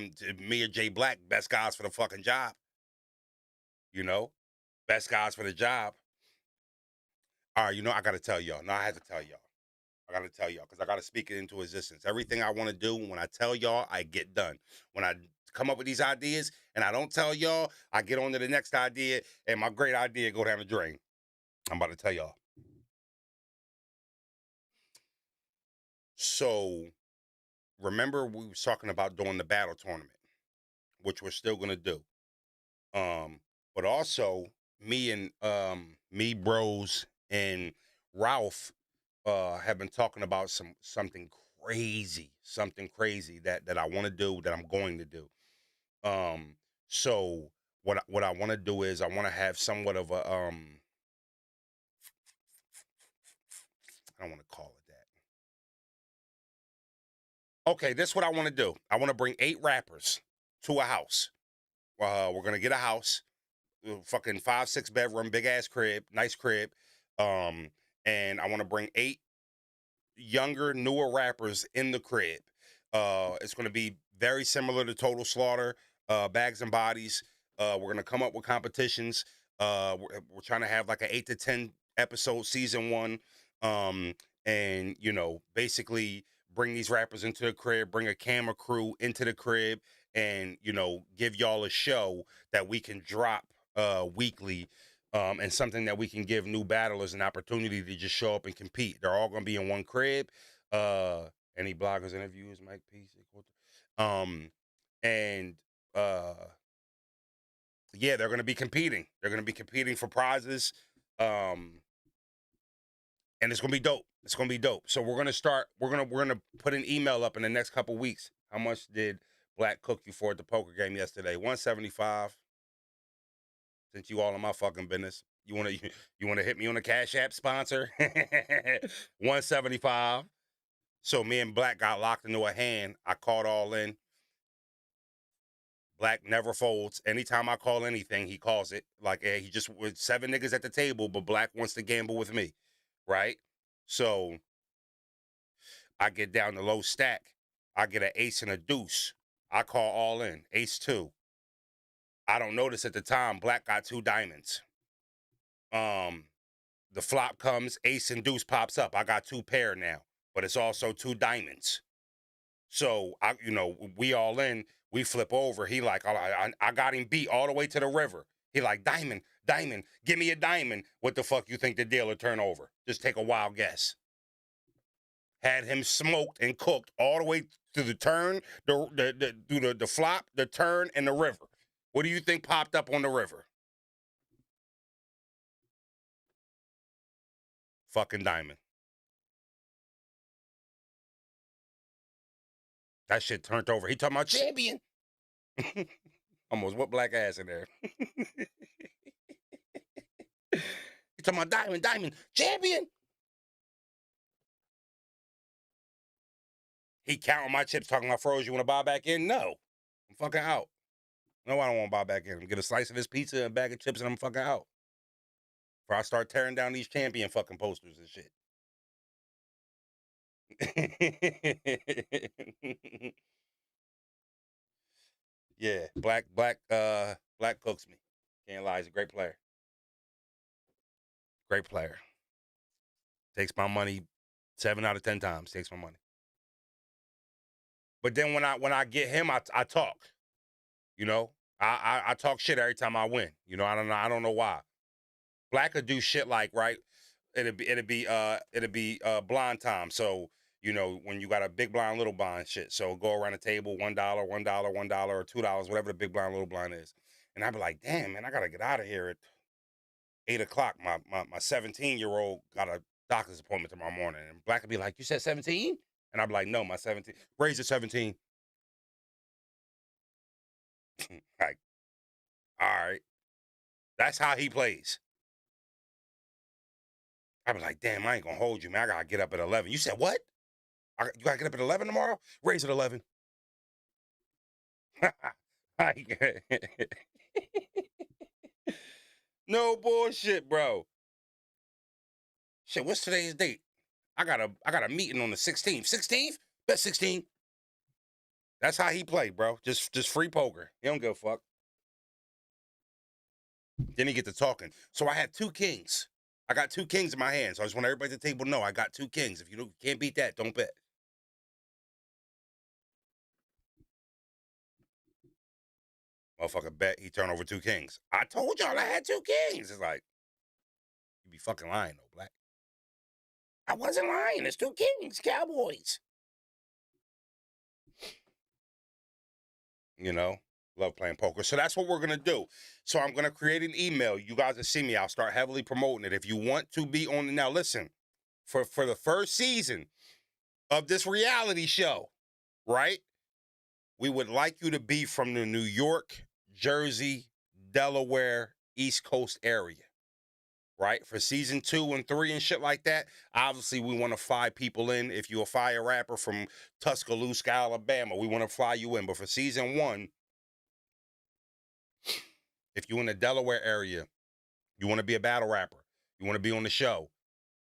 me and Jay Black, best guys for the fucking job. You know? Best guys for the job. All right, you know, I got to tell y'all. No, I had to tell y'all. I got to tell y'all because I got to speak it into existence. Everything I want to do, when I tell y'all, I get done. When I come up with these ideas and I don't tell y'all, I get on to the next idea and my great idea go down the drain. I'm about to tell y'all. So, remember we was talking about doing the battle tournament, which we're still going to do. But also, me bros and Ralph have been talking about something crazy that I want to do, that I'm going to do. So what I want to do is I want to have somewhat of a I don't want to call it that. Okay, this is what I want to do. I want to bring 8 rappers to a house. We're gonna get a house, fucking 5-6 bedroom, big ass crib, nice crib. And I want to bring 8 younger, newer rappers in the crib. It's going to be very similar to Total Slaughter, Bags and Bodies. We're going to come up with competitions. We're trying to have like an 8 to 10 episode season 1. And, you know, basically bring these rappers into the crib, bring a camera crew into the crib, and, you know, give y'all a show that we can drop weekly. And something that we can give new battlers an opportunity to just show up and compete. They're all going to be in one crib. Any bloggers, interviews, Mike Peace. Yeah, they're going to be competing. They're going to be competing for prizes. And it's going to be dope. It's going to be dope. So we're going to start. We're going to put an email up in the next couple weeks. How much did Black cook you for at the poker game yesterday? $175. Since you all in my fucking business, you wanna hit me on the Cash App sponsor? $175. So me and Black got locked into a hand. I called all in. Black never folds. Anytime I call anything, he calls it. Like he just with 7 niggas at the table, but Black wants to gamble with me, right? So I get down to low stack. I get an ace and a deuce. I call all in. Ace 2. I don't notice at the time, Black got 2 diamonds. The flop comes, ace and deuce pops up. I got 2 pair now, but it's also 2 diamonds. So we all in, we flip over. He like, I got him beat all the way to the river. He like, diamond, give me a diamond. What the fuck you think the deal will turn over? Just take a wild guess. Had him smoked and cooked all the way to the turn, the flop, the turn, and the river. What do you think popped up on the river? Fucking diamond. That shit turned over. He talking about champion. Almost what Black ass in there. He talking about diamond, champion. He counting my chips, talking about Froze. You want to buy back in? No. I'm fucking out. No, I don't want to buy back in. Get a slice of his pizza and a bag of chips and I'm fucking out. Before I start tearing down these champion fucking posters and shit. Yeah, Black cooks me. Can't lie, he's a great player. Great player. Takes my money 7 out of 10 times. Takes my money. But then when I get him, I talk. You know, I talk shit every time I win. You know, I don't know why. Black could do shit like, right, it'd be blind time. So, you know, when you got a big blind, little blind shit. So go around the table, $1, $1, $1, or $2, whatever the big blind, little blind is. And I'd be like, damn, man, I gotta get out of here at 8 o'clock. My 17-year-old got a doctor's appointment tomorrow morning. And Black would be like, you said 17? And I'd be like, no, my 17. Raise it 17. Like, all right. That's how he plays. I was like, damn, I ain't gonna hold you, man. I gotta get up at 11. You said what? You gotta get up at 11 tomorrow? Raise it 11. No bullshit, bro. Shit, what's today's date? I got a meeting on the 16th. 16th? Bet 16. That's how he played, bro. Just free poker. He don't give a fuck. Then he get to talking. So I had 2 kings. I got 2 kings in my hand. So I just want everybody at the table to know I got 2 kings. If you can't beat that, don't bet. Motherfucker bet he turned over 2 kings. I told y'all I had 2 kings. It's like, you be fucking lying though, Black. I wasn't lying. It's 2 kings, Cowboys. You know? Love playing poker. So that's what we're going to do. So I'm going to create an email. You guys will see me. I'll start heavily promoting it. If you want to be on, now listen, for the first season of this reality show, right? We would like you to be from the New York, Jersey, Delaware, East Coast area, right? For season 2 and 3 and shit like that, obviously we want to fly people in. If you're a fire rapper from Tuscaloosa, Alabama, we want to fly you in. But for season 1, if you're in the Delaware area, you want to be a battle rapper, you want to be on the show,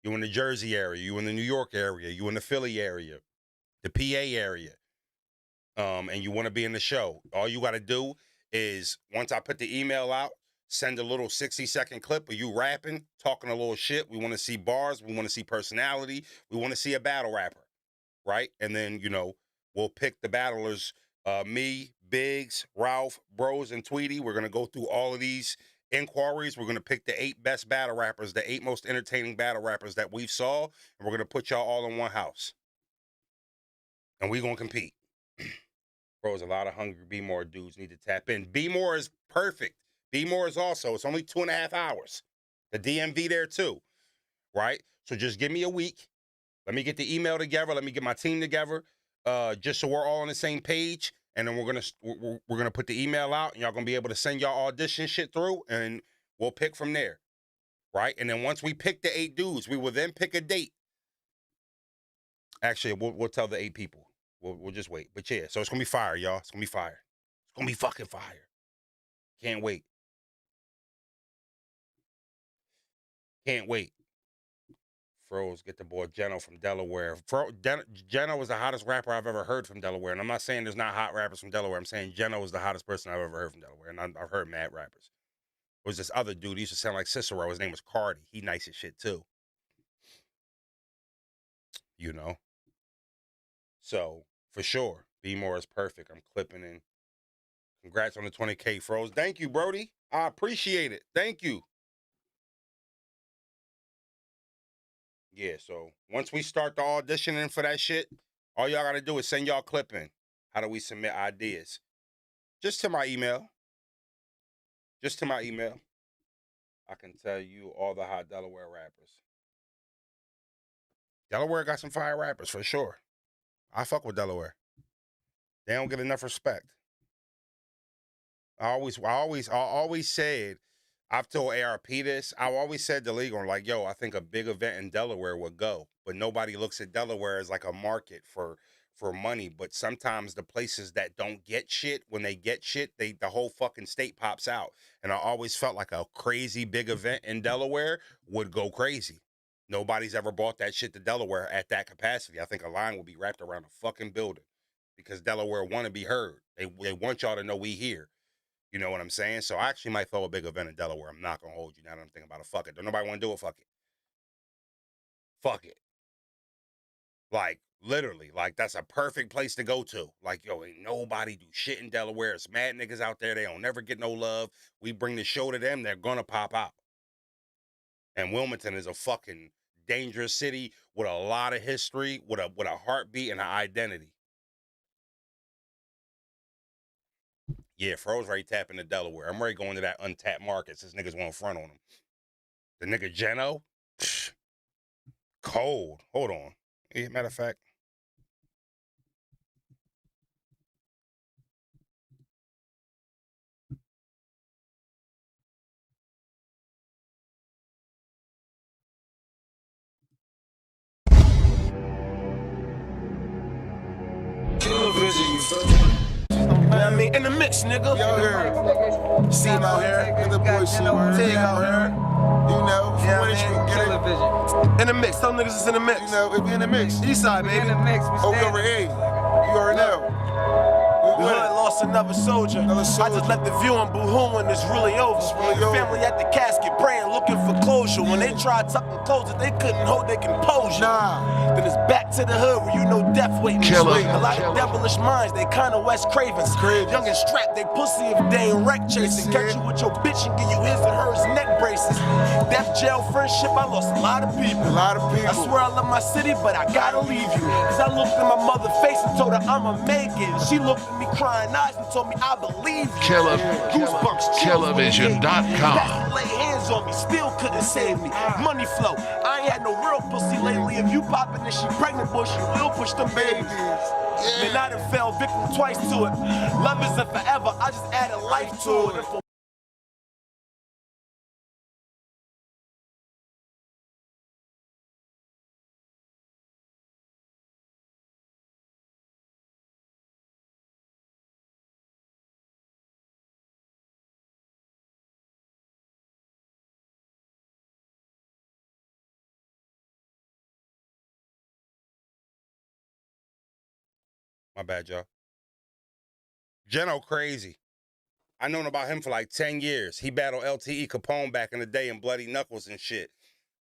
you're in the Jersey area, you're in the New York area, you're in the Philly area, the PA area, and you want to be in the show, all you got to do is, once I put the email out, send a little 60-second clip of you rapping, talking a little shit. We want to see bars. We want to see personality. We want to see a battle rapper, right? And then, you know, we'll pick the battlers, me, Biggs, Ralph, Bros, and Tweety. We're going to go through all of these inquiries. We're going to pick the 8 best battle rappers, the 8 most entertaining battle rappers that we've saw, and we're going to put y'all all in one house. And we're going to compete. Bros, a lot of hungry Be More dudes need to tap in. Be More is perfect. Be More is also, it's only 2.5 hours. The DMV there too, right? So just give me a week. Let me get the email together. Let me get my team together, just so we're all on the same page. And then we're gonna put the email out, and y'all gonna be able to send y'all audition shit through, and we'll pick from there, right? And then once we pick the 8 dudes, we will then pick a date. Actually, we'll tell the 8 people. We'll just wait. But yeah, so it's gonna be fire, y'all. It's gonna be fire. It's gonna be fucking fire. Can't wait. Can't wait. Froze, get the boy Geno from Delaware. Geno was the hottest rapper I've ever heard from Delaware. And I'm not saying there's not hot rappers from Delaware. I'm saying Geno was the hottest person I've ever heard from Delaware. And I've heard mad rappers. There was this other dude. He used to sound like Cicero. His name was Cardi. He nice as shit, too. You know? So, for sure, Be More is perfect. I'm clipping in. Congrats on the 20K, Froze. Thank you, Brody. I appreciate it. Thank you. Yeah, so once we start the auditioning for that shit, all y'all got to do is send y'all clip in. How do we submit ideas? Just to my email. Just to my email. I can tell you all the hot Delaware rappers. Delaware got some fire rappers for sure. I fuck with Delaware. They don't get enough respect. I always said, I've told ARP this, I've always said to Legal, like, yo, I think a big event in Delaware would go. But nobody looks at Delaware as like a market for money. But sometimes the places that don't get shit, when they get shit, the whole fucking state pops out. And I always felt like a crazy big event in Delaware would go crazy. Nobody's ever bought that shit to Delaware at that capacity. I think a line will be wrapped around the fucking building because Delaware want to be heard. They want y'all to know we here. You know what I'm saying? So I actually might throw a big event in Delaware. I'm not going to hold you now that I'm thinking about it. Fuck it. Don't nobody want to do it? Fuck it. Fuck it. Like, literally. Like, that's a perfect place to go to. Like, yo, ain't nobody do shit in Delaware. It's mad niggas out there. They don't never get no love. We bring the show to them. They're going to pop out. And Wilmington is a fucking dangerous city with a lot of history, with a heartbeat and an identity. Yeah, Froze ready tapping to Delaware. I'm ready going to that untapped market since niggas want front on him. The nigga Geno? Psh, cold. Hold on. Yeah, matter of fact. I mean, in the mix, nigga. Yo, here. See him out here. Get the boy see Tig out here. You know, Yeah, when you man. get it. In the mix. Some niggas is in the mix. You know, it be in the mix. Eastside, baby. Over A. You already know. The hood lost another soldier. I just left the view on Boo-hoo and it's really over. The family at the casket praying, looking for closure. When they tried tucking clothes, they couldn't hold their composure. Then it's back to the hood where you know death waiting. A lot of devilish minds, they kinda West Cravens. Young and strapped, they pussy if they ain't wreck chasing. Catch you with your bitch and give you his and hers neck braces. Death jail friendship, I lost a lot of people. I swear I love my city, but I gotta leave you. Cause I looked in my mother's face and told her I'ma make it. She looked at me crying, I eyes and told me I believe you. Goosebumps, television.com. Lay hands on me, still couldn't save me. Money flow, I ain't had no real pussy lately. If you poppin' and she pregnant, boy, she will push them babies. Man, I done fell victim twice to it. Love isn't forever, I just added life to it. My bad, y'all. Geno crazy. I known about him for like 10 years. He battled LTE Capone back in the day in Bloody Knuckles and shit.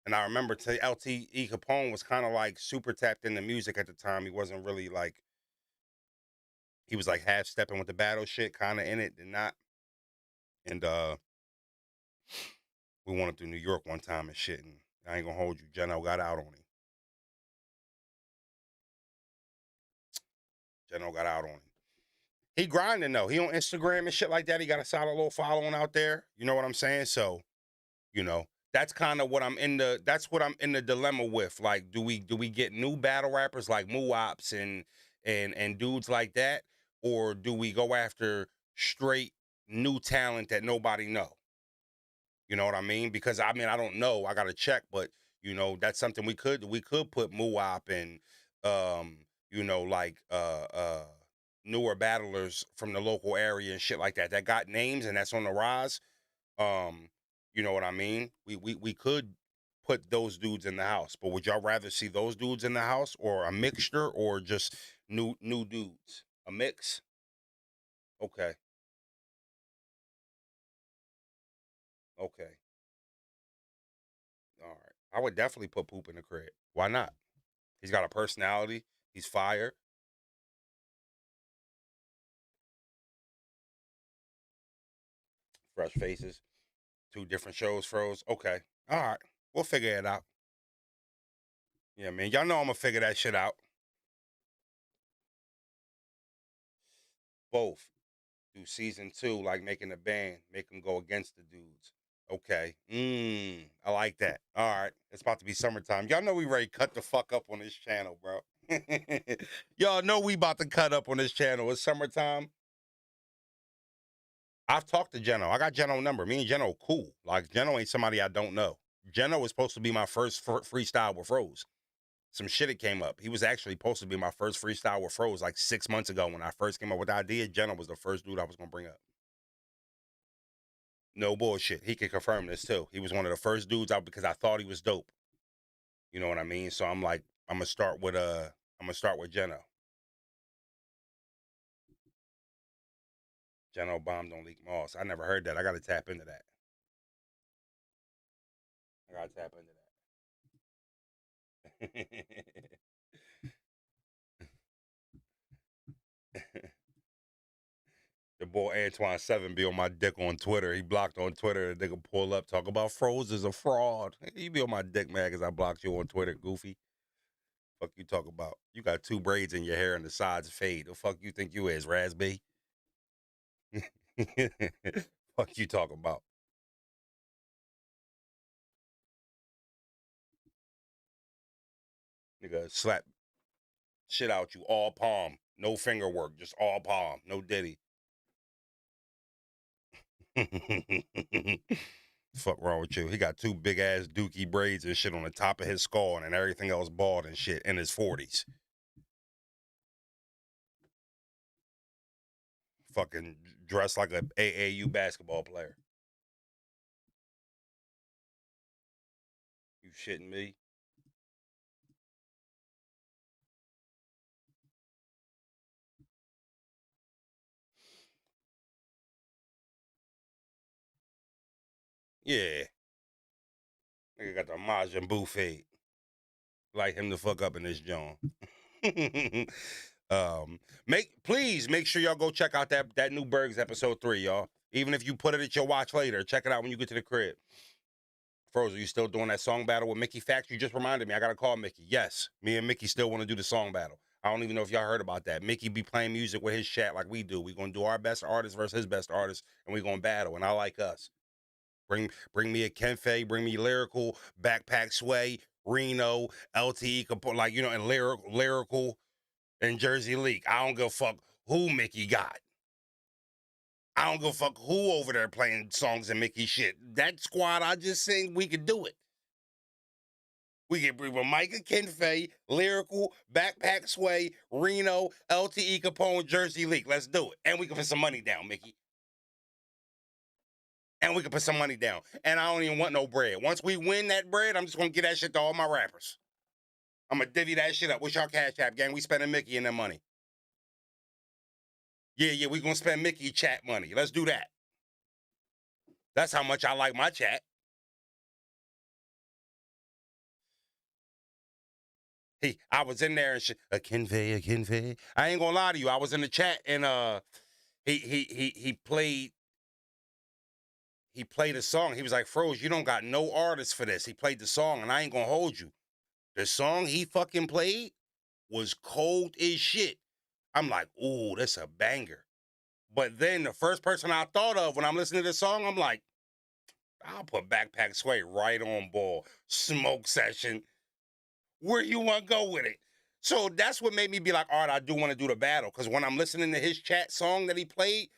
And I remember LTE Capone was kind of like super tapped into music at the time. He wasn't really like, he was like half stepping with the battle shit, kind of in it and not. And we went through New York one time and shit. And I ain't gonna hold you. Geno got out on him. Geno got out on him. He grinding though. He on Instagram and shit like that. He got a solid little following out there. You know what I'm saying? So, you know, that's kind of what I'm in the. That's what I'm in the dilemma with. Like, do we get new battle rappers like Muops and dudes like that, or do we go after straight new talent that nobody know? You know what I mean? Because I mean I don't know. I gotta check, but you know that's something we could put Muop and you know like newer battlers from the local area and shit like that that got names and that's on the rise. You know what I mean? We could put those dudes in the house, but would y'all rather see those dudes in the house or a mixture or just new dudes? A mix? Okay. Okay. All right. I would definitely put Poop in the crib. Why not? He's got a personality. He's fire. Fresh faces. 2 different shows, Froze. Okay. All right. We'll figure it out. Yeah, man. Y'all know I'm going to figure that shit out. Both. Do season 2, like making a band. Make them go against the dudes. Okay. I like that. All right. It's about to be summertime. Y'all know we ready to cut the fuck up on this channel, bro. Y'all know we about to cut up on this channel. It's summertime. I've talked to Geno. I got Geno's number. Me and Geno cool. Like, Geno ain't somebody I don't know. Geno was supposed to be my first freestyle with Froze. Some shit it came up. He was actually supposed to be my first freestyle with Froze like 6 months ago when I first came up with the idea. Geno was the first dude I was going to bring up. No bullshit. He can confirm this too. He was one of the first dudes out because I thought he was dope. You know what I mean? So I'm like, I'm gonna start with Geno. Geno bombed on Leak Moss. I never heard that. I gotta tap into that. The boy Antoine 7 be on my dick on Twitter. He blocked on Twitter. They can pull up, talk about Froze is a fraud. You be on my dick, man, because I blocked you on Twitter, goofy. Fuck you talk about? You got 2 braids in your hair and the sides fade. The fuck you think you is, Raspberry? Fuck you talk about? Nigga, slap shit out you all palm. No finger work, just all palm. No diddy. Fuck wrong with you? He got 2 big ass dookie braids and shit on the top of his skull and everything else bald and shit in his 40s. Fucking dressed like a AAU basketball player. You shitting me? Yeah. Nigga got the Majin Buu fade. Light him the fuck up in this joint. Please make sure y'all go check out that new Bergs episode 3, y'all. Even if you put it at your watch later, check it out when you get to the crib. Frozen, you still doing that song battle with Mickey Facts? You just reminded me. I gotta call Mickey. Yes, me and Mickey still want to do the song battle. I don't even know if y'all heard about that. Mickey be playing music with his chat like we do. We're going to do our best artist versus his best artist, and we're going to battle, and I like us. Bring me a Kenfe, bring me Lyrical, Backpack Sway, Reno, LTE, like, you know, and Lyrical, and Jersey Leak. I don't give a fuck who Mickey got. I don't give a fuck who over there playing songs and Mickey shit. That squad I just sing, we could do it. We can bring Micah Kenfe, Lyrical, Backpack Sway, Reno, LTE Capone, Jersey Leak. Let's do it. And we can put some money down, Mickey. And we can put some money down. And I don't even want no bread. Once we win that bread, I'm just going to give that shit to all my rappers. I'm going to divvy that shit up. What's y'all Cash App, gang? We spending Mickey in that money. Yeah, we going to spend Mickey chat money. Let's do that. That's how much I like my chat. Hey, I was in there and shit. A Kenfe. I ain't gonna lie to you. I was in the chat and he played a song. He was like, Froze, you don't got no artist for this. He played the song and I ain't gonna hold you. The song he fucking played was cold as shit. I'm like, ooh, that's a banger. But then the first person I thought of when I'm listening to this song, I'm like, I'll put Backpack Sway right on ball. Smoke Session. Where you want to go with it? So that's what made me be like, all right, I do want to do the battle. Because when I'm listening to his chat song that he played,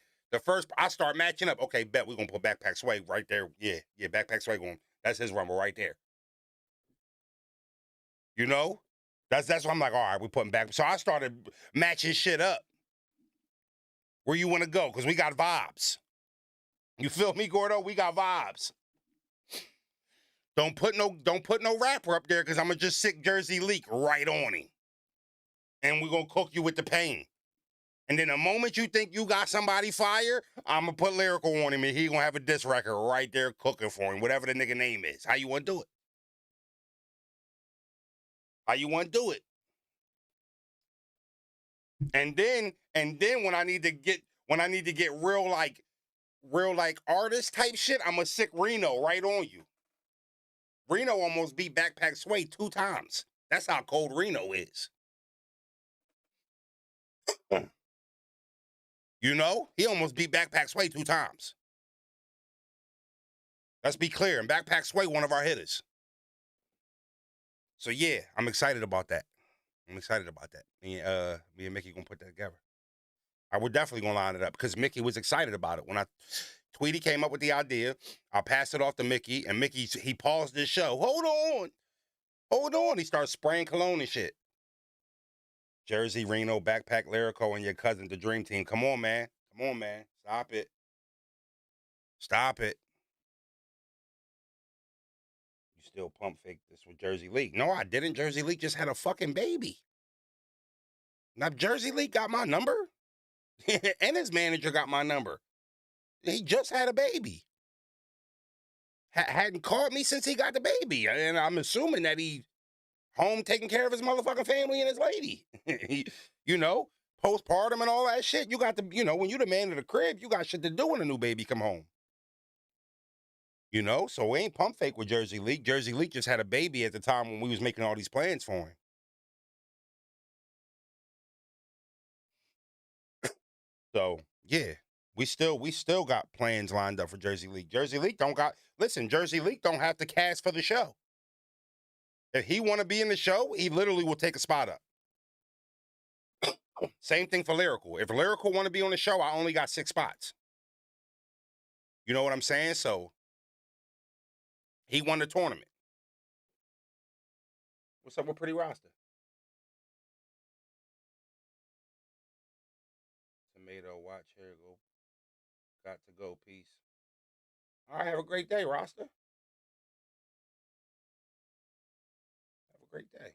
I start matching up. Okay, bet we're going to put Backpack Sway right there. Yeah, Backpack Sway going. That's his rumble right there. You know? That's what I'm like, all right, we're putting back. So I started matching shit up. Where you want to go? Because we got vibes. You feel me, Gordo? We got vibes. Don't put no rapper up there because I'm going to just sick Jersey Leak right on him. And we're going to cook you with the pain. And then the moment you think you got somebody fire, I'm going to put Lyrical on him and he going to have a diss record right there cooking for him, whatever the nigga name is. How you want to do it? How you want to do it? And then when I need to get real like artist type shit, I'm going to sick Reno right on you. Reno almost beat Backpack Sway 2 times. That's how cold Reno is. You know? He almost beat Backpack Sway 2 times. Let's be clear. And Backpack Sway, one of our hitters. So, yeah, I'm excited about that. Me and Mickey going to put that together. We're definitely going to line it up because Mickey was excited about it. When Tweety came up with the idea, I passed it off to Mickey, and Mickey, he paused his show. Hold on. He started spraying cologne and shit. Jersey, Reno, Backpack, Lyrical, and your cousin, the Dream Team. Come on, man. Stop it. You still pump fake this with Jersey Leak. No, I didn't. Jersey Leak just had a fucking baby. Now, Jersey Leak got my number, and his manager got my number. He just had a baby. Hadn't called me since he got the baby. And I'm assuming that he home taking care of his motherfucking family and his lady. You know, postpartum and all that shit. You got to, you know, when you the man of the crib, you got shit to do when a new baby come home. You know, so we ain't pump fake with Jersey Leak. Jersey Leak just had a baby at the time when we was making all these plans for him. So, yeah. We still got plans lined up for Jersey Leak. Jersey Leak don't have to cast for the show. If he want to be in the show, he literally will take a spot up. Same thing for Lyrical. If Lyrical want to be on the show, I only got 6 spots. You know what I'm saying? So he won the tournament. What's up with Pretty Roster? Tomato, watch, here go. Got to go, peace. All right, have a great day, Roster. Have a great day.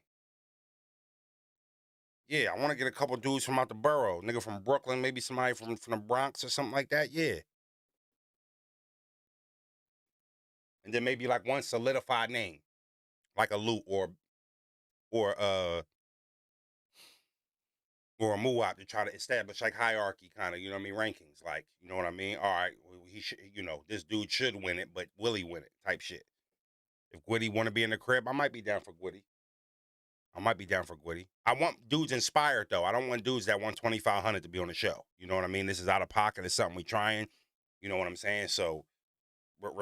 Yeah, I want to get a couple dudes from out the borough. Nigga from Brooklyn, maybe somebody from the Bronx or something like that. Yeah. And then maybe like one solidified name. Like a Loot or a Muwap to try to establish like hierarchy kind of, you know what I mean, rankings. Like, you know what I mean? All right, he should, you know, this dude should win it, but will he win it type shit. If Gwitty want to be in the crib, I might be down for Gwitty. I might be down for Gwitty. I want dudes inspired, though. I don't want dudes that want $2,500 to be on the show. You know what I mean? This is out of pocket. It's something we trying. You know what I'm saying? So,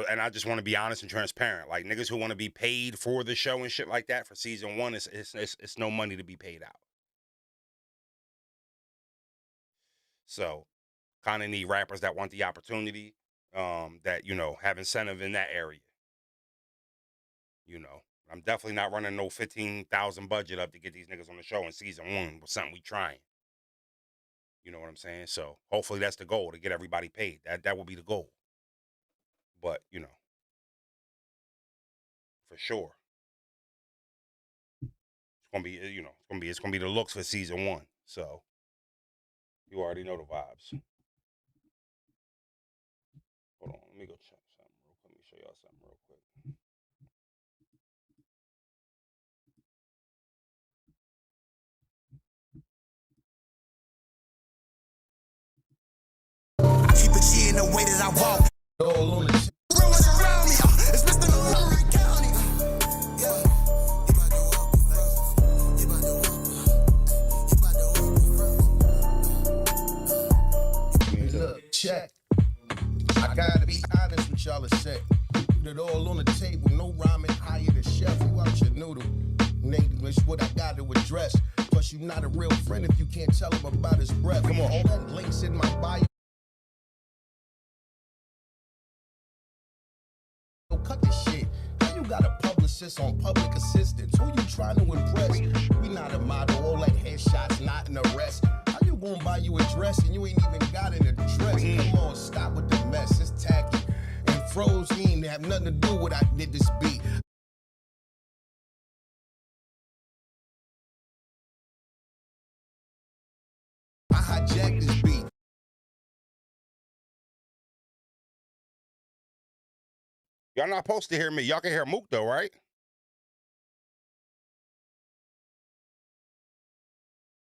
and I just want to be honest and transparent. Like, niggas who want to be paid for the show and shit like that for season 1, it's no money to be paid out. So, kind of need rappers that want the opportunity, that, you know, have incentive in that area. You know, I'm definitely not running no 15,000 budget up to get these niggas on the show in season 1 with something we trying. You know what I'm saying? So hopefully that's the goal, to get everybody paid. That will be the goal. But, you know, for sure, it's gonna be, you know, it's gonna be the looks for season 1. So you already know the vibes. Hold on, let me go check something real quick. Let me show y'all something real quick. I keep it G in the way that I walk. All on the rolling around me. It's Mr. Montgomery County. Yeah. Look, check. I gotta be honest with y'all to say. Put it all on the table, no rhyming, hire the chef, you out your noodle. Nigga, it's what I gotta address. Plus, you not a real friend if you can't tell him about his breath. Come on, all that links in my bio. Cut this shit. How you got a publicist on public assistance? Who you trying to impress? We not a model, all that headshots, not an arrest. How you gonna buy you a dress and you ain't even got an address? Come on, stop with the mess, it's tacky. And Froze, he ain't have nothing to do with I did this beat. I hijacked this beat. Y'all not supposed to hear me. Y'all can hear Mook, though, right?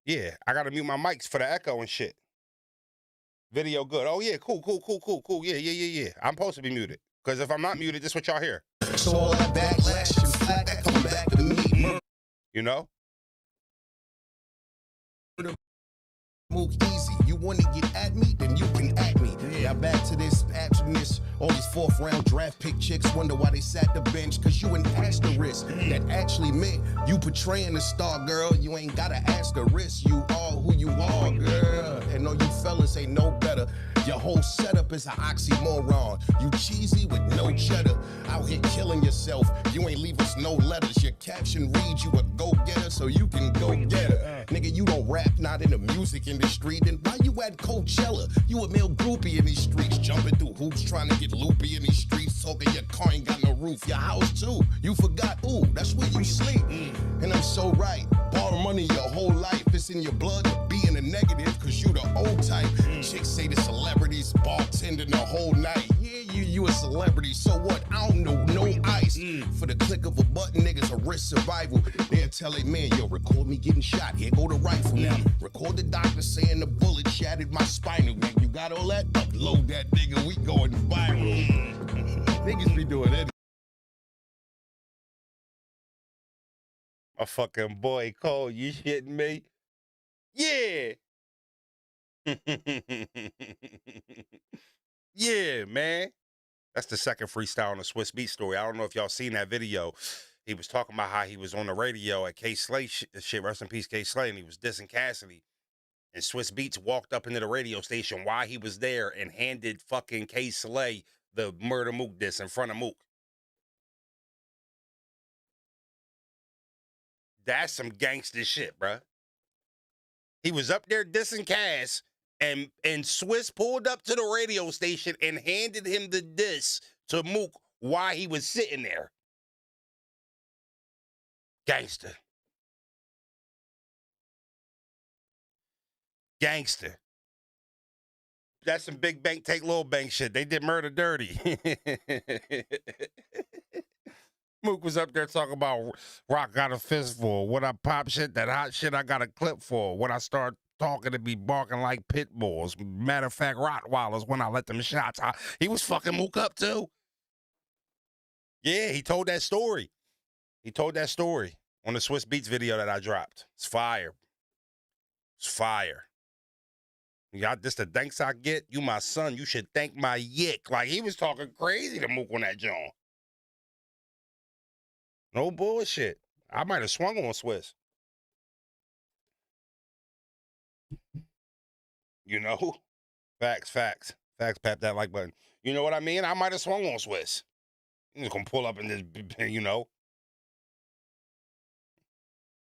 Yeah, I gotta mute my mics for the echo and shit. Video good. Oh, yeah, cool. Yeah. I'm supposed to be muted. Because if I'm not muted, this is what y'all hear. So all that backlash and flat that come back to me. You know? Mook easy. You want to get at me, then you can at me. Yeah, back to this patroness. All these 4th round draft pick chicks wonder why they sat the bench. Cause you an asterisk. That actually meant you portraying the star, girl. You ain't gotta asterisk. You are who you are, girl. And all you fellas ain't no better. Your whole setup is an oxymoron. You cheesy with no cheddar. Out here killing yourself. You ain't leave us no letters. Your caption reads you a go-getter, so you can go get her. Nigga, you don't rap, not in the music industry. Then why you at Coachella? You a male groupie in these streets. Jumping through hoops, trying to get loopy in these streets. Talking your car ain't got no roof. Your house too. You forgot, ooh, that's where you sleep. And I'm so right. Borrow money your whole life. It's in your blood to be in the negative, cause you the old type. Chicks say the celebrities bartending the whole night. Yeah, you a celebrity, so what? I don't know, no ice. For the click of a button, niggas a risk survival. They'll tell a man, yo, record me getting shot. Here go the rifle now. Record the doctor saying the bullet shattered my spinal. Man, you got all that? Upload that nigga, we going viral. Niggas be doing that. My fucking boy Cole, you shitting me? Yeah. Yeah, man. That's the second freestyle on the Swiss Beat story. I don't know if y'all seen that video. He was talking about how he was on the radio at K Slay shit, rest in peace, K Slay, and he was dissing Cassidy. And Swiss Beats walked up into the radio station while he was there and handed fucking K Slay the Murder Mook diss in front of Mook. That's some gangster shit, bruh. He was up there dissing Cass, and Swiss pulled up to the radio station and handed him the diss to Mook while he was sitting there. Gangster. Gangster. That's some big bank take little bank shit. They did murder dirty. Mook was up there talking about Rock got a fist for. What I pop shit, that hot shit I got a clip for. When I start talking to be barking like pit bulls. Matter of fact, Rottweilers when I let them shots out. He was fucking Mook up too. Yeah, he told that story. He told that story. on the Swiss Beats video that I dropped. It's fire. It's fire. You got this the thanks I get? You my son. You should thank my yick. Like, he was talking crazy to Mook on that joint. No bullshit. I might have swung on Swiss. You know? Facts. Facts, Pap, that like button. You know what I mean? I might have swung on Swiss. He's gonna pull up in this, you know.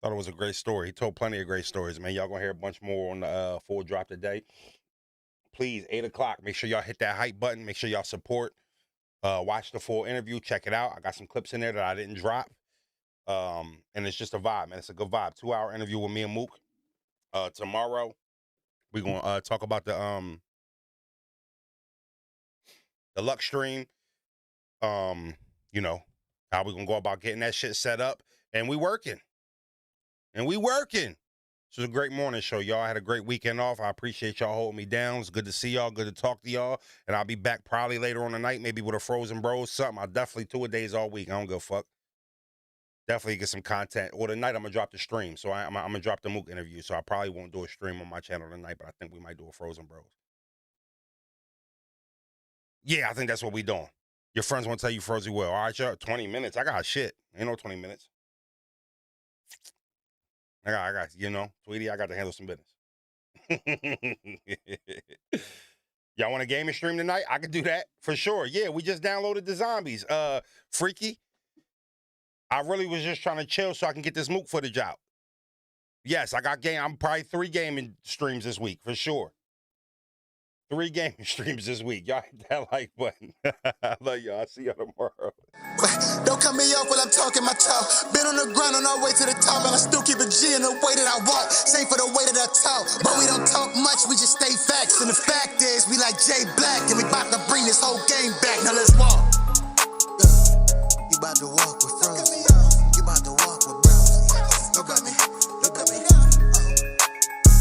Thought it was a great story. He told plenty of great stories, man. Y'all gonna hear a bunch more on the full drop today. Please, 8 o'clock. Make sure y'all hit that hype button. Make sure y'all support. Watch the full interview. Check it out. I got some clips in there that I didn't drop. And it's just a vibe, man. It's a good vibe. 2-hour interview with me and Mook. Tomorrow, we're gonna talk about the luck stream. You know, how we gonna go about getting that shit set up. And we working. This was a great morning show, y'all. I had a great weekend off. I appreciate y'all holding me down. It's good to see y'all. Good to talk to y'all. And I'll be back probably later on tonight, maybe with a Frozen Bros, something. I'll definitely 2 a days all week. I don't give a fuck. Definitely get some content. Or tonight, I'm going to drop the stream. So I'm going to drop the Mook interview. So I probably won't do a stream on my channel tonight, but I think we might do a Frozen Bros. Yeah, I think that's what we doing. Your friends want to tell you Frozen will. All right, y'all. 20 minutes. I got shit. Ain't no 20 minutes. I got, you know, Tweety, I got to handle some business. Y'all want a gaming stream tonight? I could do that for sure. Yeah, we just downloaded the zombies. Freaky. I really was just trying to chill so I can get this Mook footage out. Yes, I got game. I'm probably 3 gaming streams this week for sure. 3 gaming streams this week. Y'all hit that like button. I love y'all. I'll see y'all tomorrow. Don't cut me off while I'm talking my talk. Been on the ground on our way to the top, and I still keep a G in the way that I walk. Same for the way that I talk. But we don't talk much, we just stay facts. And the fact is, we like Jay Black, and we about to bring this whole game back. Now let's walk.